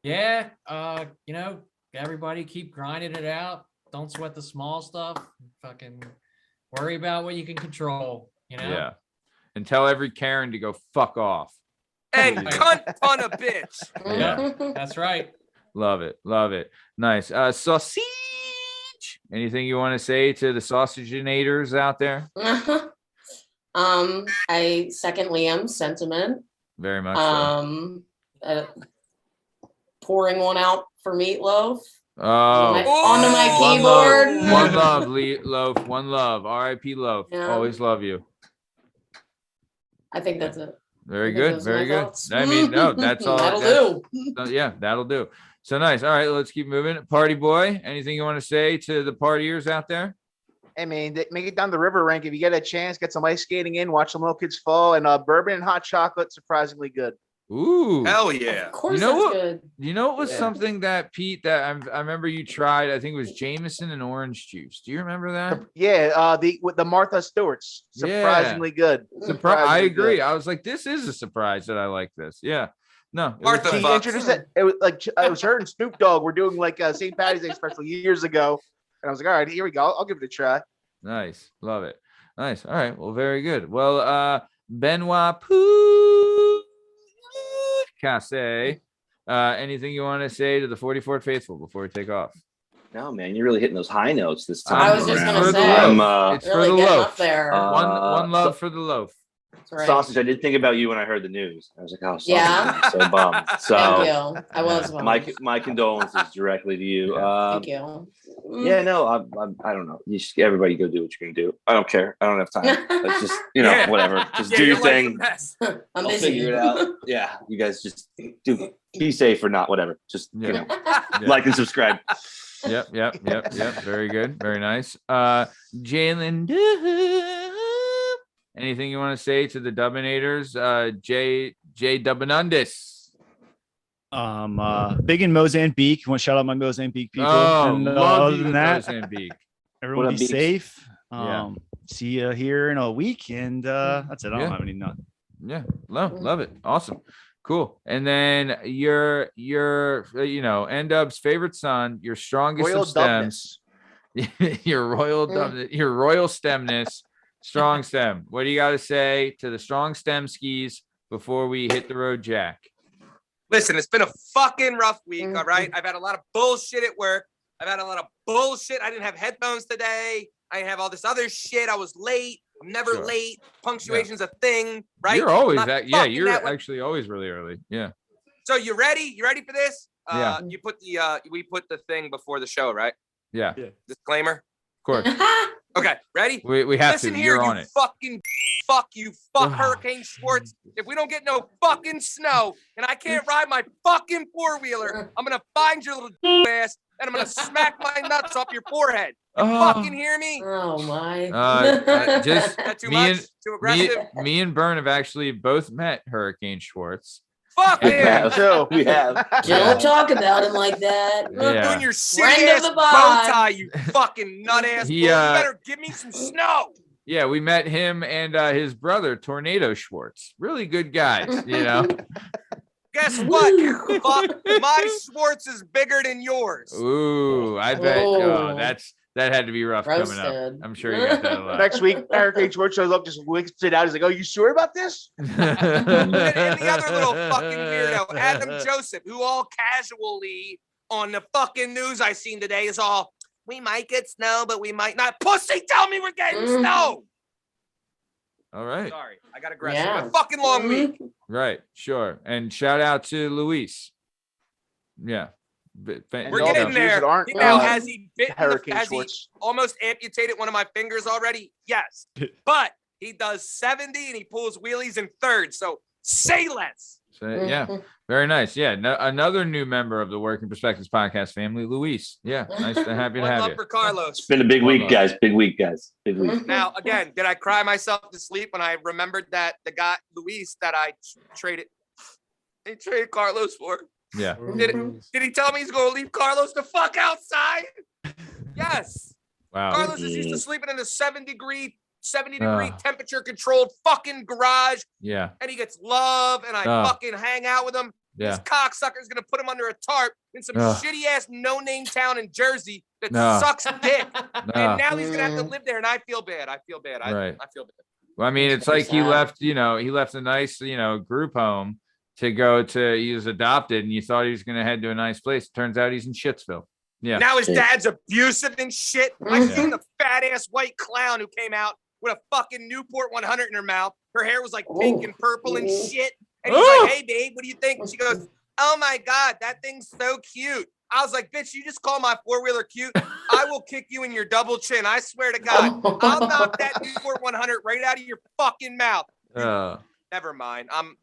Yeah. Everybody keep grinding it out. Don't sweat the small stuff. Fucking worry about what you can control. Yeah. And tell every Karen to go fuck off. And Please. cunt ton of bitch. Yeah. Mhm. That's right. Love it. Love it. Nice. Saucy. Anything you want to say to the sausaginators out there? I second Liam's sentiment. Very much so. Uh, pouring one out for Meatloaf. Oh, Onto my one keyboard. love, one love, Loaf, one love. R.I.P. Loaf. Yeah. Always love you. I think that's it. Very I think good, those are very my good. thoughts. I mean, no, that's all. That'll that's- do. Yeah, that'll do. So nice. All right, let's keep moving. Party boy, anything you want to say to the partiers out there? Hey man, make it down the river rank if you get a chance. Get some ice skating in. Watch some little kids fall, and bourbon and hot chocolate, surprisingly good. Ooh, Hell yeah. Of course, You know that's what? good. you know it was Yeah. something that Pete that I remember you tried. I think it was Jameson and orange juice. Do you remember that? Yeah, with the Martha Stewart's, Yeah. surprisingly good. I Surprisingly agree. good. I was like, this is a surprise that I like this. Yeah. No, it was Martha fun. She Fuck. introduced it. It was like it was her and Snoop Dogg were doing like a St. Patty's Day special years ago, and I was like, all right, here we go. I'll give it a try. Nice. Love it. Nice. All right. Well, very good. Well, Benoit Pou Casse, anything you want to say to the 44th faithful before we take off? No, man, you're really hitting those high notes this time. I was just around. gonna For the say. loaf. It's for Really the getting loaf. up there. One love so- for the loaf. That's right. Sausage. I did think about you when I heard the news. I was like, oh, sausage. Yeah? I'm so bummed. Thank So you. I was one. my condolences directly to you. Thank you. Yeah, no, I don't know. Everybody go do what you're gonna do. I don't care. I don't have time. Let's just, Yeah. whatever. Just Yeah, do your life's a thing. mess. I'm I'll busy. figure it out. Yeah, you guys just be safe or not, whatever. Just Yeah. Yeah. like and subscribe. Yep. Very good. Very nice. Jalen Dub. Anything you want to say to the Dubinators? J Dubinundis. Big in Mozambique. Want to shout out my Mozambique people. Oh, And, love other you, than that, Mozambique. everyone What be up, Beaks? safe. Yeah. See you here in a week, and that's it. I don't Yeah. have any none. Yeah, love it. Awesome. Cool. And then your N-Dub's favorite son, your strongest Royal of stems, dumbness. your royal stemness, strong stem. What do you got to say to the strong stem skis before we hit the road, Jack? Listen, it's been a fucking rough week, Mhm. all right? I've had a lot of bullshit at work. I've had a lot of bullshit. I didn't have headphones today. I didn't have all this other shit. I was late. I'm never Sure. late. Punctuation's a thing, right? You're always Not that. Yeah, fucking you're that way. actually always really early. Yeah. So you ready? You ready for this? Yeah. You put the we put the thing before the show, right? Yeah. Disclaimer. Of course. Okay, ready? We have Listen to. here, You're you on it. fucking Hurricane Schwartz. If we don't get no fucking snow and I can't ride my fucking four-wheeler, I'm gonna find your little ass and I'm gonna smack my nuts off your forehead. Oh, Fucking hear me? Oh my. just That too me much? and- Too me, aggressive? me and Bern have actually both met Hurricane Schwartz. Fuck We him! have. So We have. Don't talk about him like that. Yeah. Doing your Friend shitty of ass the bow pod. tie, you fucking nut ass. He, You uh, better give me some snow. Yeah, we met him and his brother, Tornado Schwartz. Really good guys, you know. Guess what? Fuck, my Schwartz is bigger than yours. Ooh, I bet. Oh, Oh. that had to be rough coming up. Roasted. I'm sure you got that a lot. next week, Hurricane Schwartz shows up, just whips it out. He's like, "Oh, you sure about this?" And the other little fucking weirdo, Adam Joseph, who all casually on the fucking news I seen today is all, we might get snow, but we might not. Pussy, tell me we're getting Mhm. snow. All right, Sorry, I got aggressive. Yeah. A fucking long week. right, sure. And shout out to Luis. Yeah. And We're all getting the there. Jews that aren't, Now, uh, has he bitten Hurricane has he Schwartz. almost amputated one of my fingers already? Yes. But he does 70 and he pulls wheelies in third. So say less. So, yeah, very nice. Yeah, another new member of the Working Perspectives podcast family, Luis. Yeah, nice to happy to One have love you. for Carlos. It's been a big Well week, done. guys. Big week, guys. Big week. Now, again, did I cry myself to sleep when I remembered that the guy, Luis, that I traded Carlos for? Yeah, Did he tell me he's going to leave Carlos the fuck outside? Yes. wow. Carlos is used to sleeping in a 70 degree Ah. temperature controlled fucking garage, Yeah, and he gets love, and I Ah. fucking hang out with him. yeah. This cocksucker's gonna put him under a tarp in some Ah. shitty ass no name town in Jersey that Ah. sucks dick. Ah. And now he's gonna have to Mm. live there, and I feel bad. I feel bad. Right. I feel bad. Well, I mean, it's Very like he sad. left, he left a nice, group home to go to, he was adopted and you thought he was going to head to a nice place. Turns out he's in Shitsville. Yeah. Now his dad's abusive and shit. I Mhm. seen the fat ass white clown who came out with a fucking Newport 100 in her mouth. Her hair was like pink and purple and shit. And he's like, "Hey, babe, what do you think?" And she goes, "Oh my God, that thing's so cute." I was like, "Bitch, you just call my four-wheeler cute? I will kick you in your double chin. I swear to God. I'll knock that Newport 100 right out of your fucking mouth." Never mind. I'm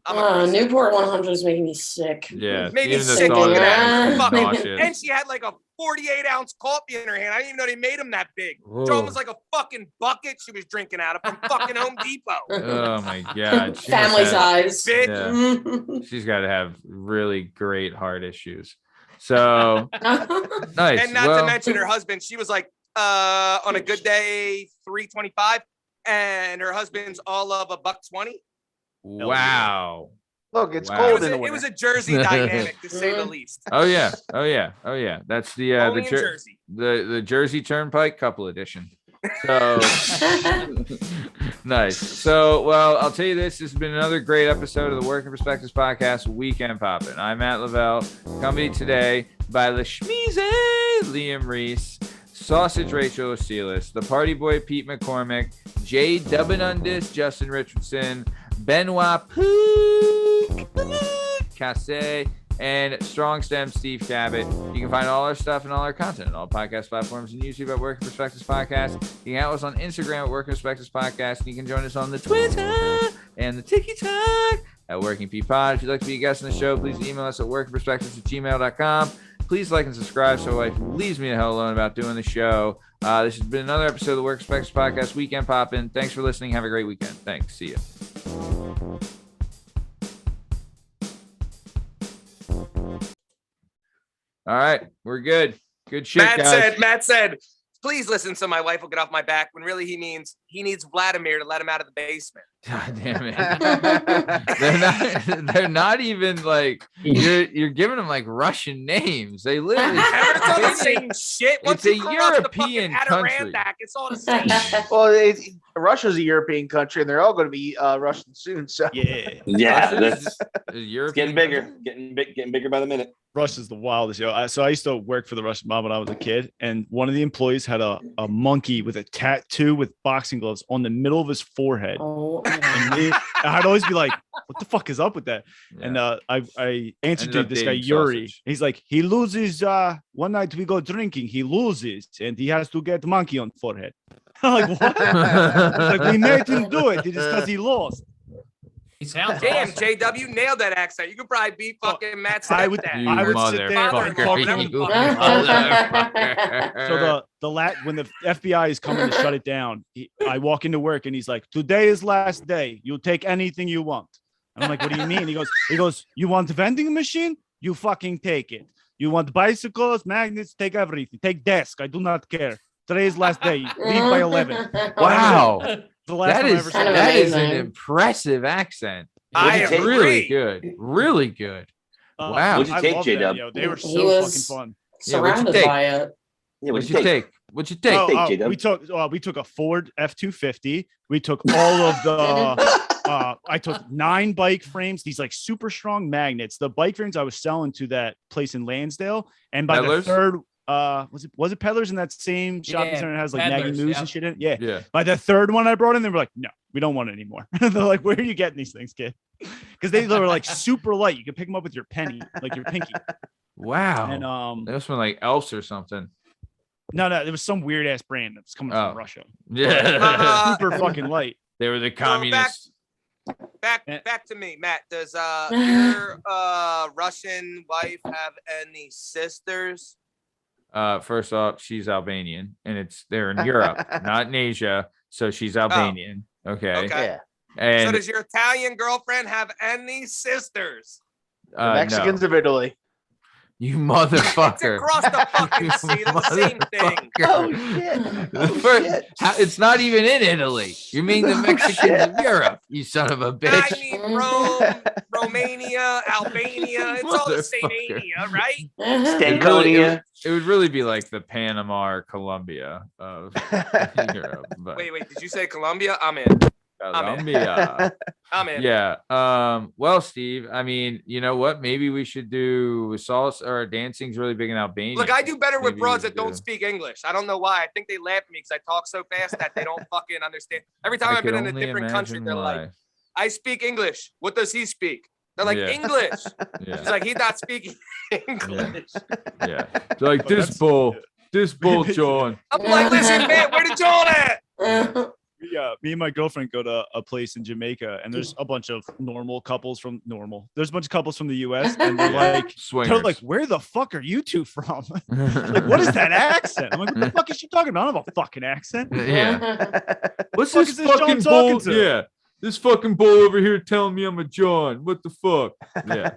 Newport 100 is making me sick. Yeah. Maybe even the sick thought of in that is that. nauseous. And she had like a 48-ounce coffee in her hand. I didn't even know they made them that big. John was like a fucking bucket she was drinking out of from fucking Home Depot. Oh my God. She Family must have- size. Bitch. Yeah. She's got to have really great heart issues. So nice. And not Well, to mention her husband. She was like, on a good day, 325, and her husband's all of $120. wow. Look, it's Wow. cold It was, in the a, it winter. was a Jersey dynamic, to say the least. Oh yeah. Oh yeah. Oh yeah. That's the Only in Jersey. the Jersey Turnpike couple edition. So nice. So, well, I'll tell you this. This has been another great episode of the Working Perspectives Podcast, Weekend Poppin'. I'm Matt Lavelle, accompanied today by the Schmeezy Liam Reese, Sausage Rachel Osilis, the Party Boy Pete McCormick, Jay Dubinundis, Justin Richardson, Benoit Pook, Casse, and Strong Stem Steve Cabot. You can find all our stuff and all our content on all podcast platforms and YouTube at Working Perspectives Podcast. You can follow us on Instagram at Working Perspectives Podcast. And you can join us on the Twitter and the TikTok at Working P Pod. If you'd like to be a guest on the show, please email us at workingperspectives@gmail.com. Please like and subscribe so my wife leaves me the hell alone about doing the show. This has been another episode of the Working Perspectives Podcast, Weekend Poppin'. Thanks for listening. Have a great weekend. Thanks. See ya. All right, we're good. Good shit, guys. Matt said, "Please listen so my wife will get off my back," when really he means he needs Vladimir to let him out of the basement. God damn it. They're not even like you're giving them like Russian names. They literally It's all the same shit. Once It's you a cross the fucking European country. Adirondack, it's all the same. Well, Russia's a European country, and they're all going to be Russian soon. So Yeah. Yeah, that's Europe getting bigger, getting bigger by the minute. Russia's the wildest, yo. So I used to work for the Russian mob when I was a kid, and one of the employees had a monkey with a tattoo with boxing gloves on the middle of his forehead. Oh, And I'd always be like, "What the fuck is up with that?" Yeah. And I answered Ended to up this guy dating Yuri. sausage. He's like, he loses. One night we go drinking, he loses, and he has to get monkey on forehead. I'm like, what? He's like, we made him do it. It is because he lost. He sounds Damn, awesome. JW nailed that accent. You could probably beat fucking Matt I would- Stepdad. You I would sit there and motherfucker. talk You to him. motherfucker. So when the FBI is coming to shut it down, I walk into work and he's like, "Today is last day. You take anything you want." And I'm like, "What do you mean?" He goes, "You want a vending machine? You fucking take it. You want bicycles, magnets? Take everything. Take desk. I do not care. Today is last day. Leave by 11." Wow. The last That time I is ever Kind of that is an amazing. impressive accent. I It's agree. really good. Really good. Wow. What'd you I take, love them, J-Dub? yo. They were He so was- fucking fun. Yeah, what'd you Surrounded take? by it. Yeah, What'd you take? What'd you take? Oh, J-Dub. We took a Ford F-250. We took all of the I took 9 bike frames, these like super strong magnets. The bike frames I was selling to that place in Lansdale, and by Peddlers? the third was it Peddlers in that same shopping Yeah, center that has like Peddlers, Maggie Moose yeah. and shit in it? Yeah. Yeah. By the third one I brought in, they were like, "No, we don't want it anymore." They're like, "Where are you getting these things, kid?" Because they were like super light. You could pick them up with your penny, like your pinky. Wow. And They must smell like Elves or something. no, there was some weird ass brand that's coming Oh. from Russia. Yeah. Super fucking light. They were the communists. Back to me, Matt. Does your Russian wife have any sisters? First off, she's Albanian, and they're in Europe, not in Asia. So she's Albanian. Okay. Okay. Yeah. So And does your Italian girlfriend have any sisters? Mexicans no. of Italy. You It's motherfucker. across the fucking sea. They're the same thing. Motherfucker. It's not even in Italy. You mean the Mexicans of Europe, you son of a I bitch. mean Rome, Romania, Albania. It's all the same Motherfucker. ania, right? Stankonia. It would really be like the Panama or Colombia of Europe. But Wait, did you say Colombia? I'm in. Colombia. I'm in. Yeah. Well, Steve, I mean, you know what? Maybe we should do salsa or dancing's really big in Albania. Look, I do better with Maybe broads we that don't do. speak English. I don't know why. I think they laugh at me because I talk so fast that they don't fucking understand. Every time I I've been can in a only different country, imagine they're like, why. I speak English. What does he speak? They're like, Yeah. English. Yeah. It's like, he's not speaking English. Yeah. It's like this bull, John. I'm like, listen, man, where the John at? Me and my girlfriend go to a place in Jamaica, and there's a bunch of couples from There's a bunch of couples from the U.S. and they're like, Swingers. where the fuck are you two from? Like, what is that accent? I'm like, what the fuck is she talking about? I don't have a fucking accent. Yeah. What's fuck this is this John fucking talking bull? to? Yeah. This fucking bull over here telling me I'm a John. What the fuck? Yeah.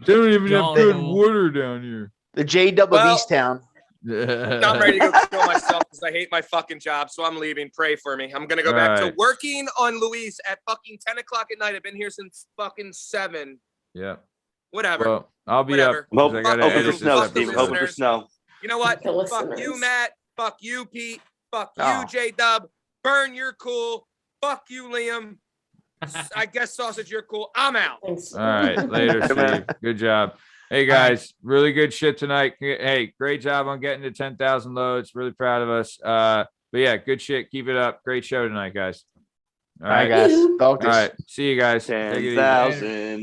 They don't even John have good Bull. water down here. The J-Dub Well, of Easttown. I'm ready to go kill myself because I hate my fucking job. So I'm leaving. Pray for me. I'm going to go back to Right. working on Luis at fucking 10 o'clock at night. I've been here since fucking 7. Yeah. Whatever. Well, I'll be Whatever. up. I'm hoping, 'cause I gotta Fuck hoping you. for edit snow, this Fuck the Steve. Hoping for listeners. snow. You know what? The Fuck you, listeners. Matt. Fuck you, Pete. Fuck you, Oh. J-Dub. Burn, you're cool. Fuck you, Liam. I guess Sausage, you're cool. I'm out. Thanks. All right. Later, Hey, man. Steve. Good job. Hey, guys. Really good shit tonight. Hey, great job on getting to 10,000 loads. Really proud of us. But yeah, good shit. Keep it up. Great show tonight, guys. All right, guys. All Talk to you. right. See you guys. Take it easy. 10,000.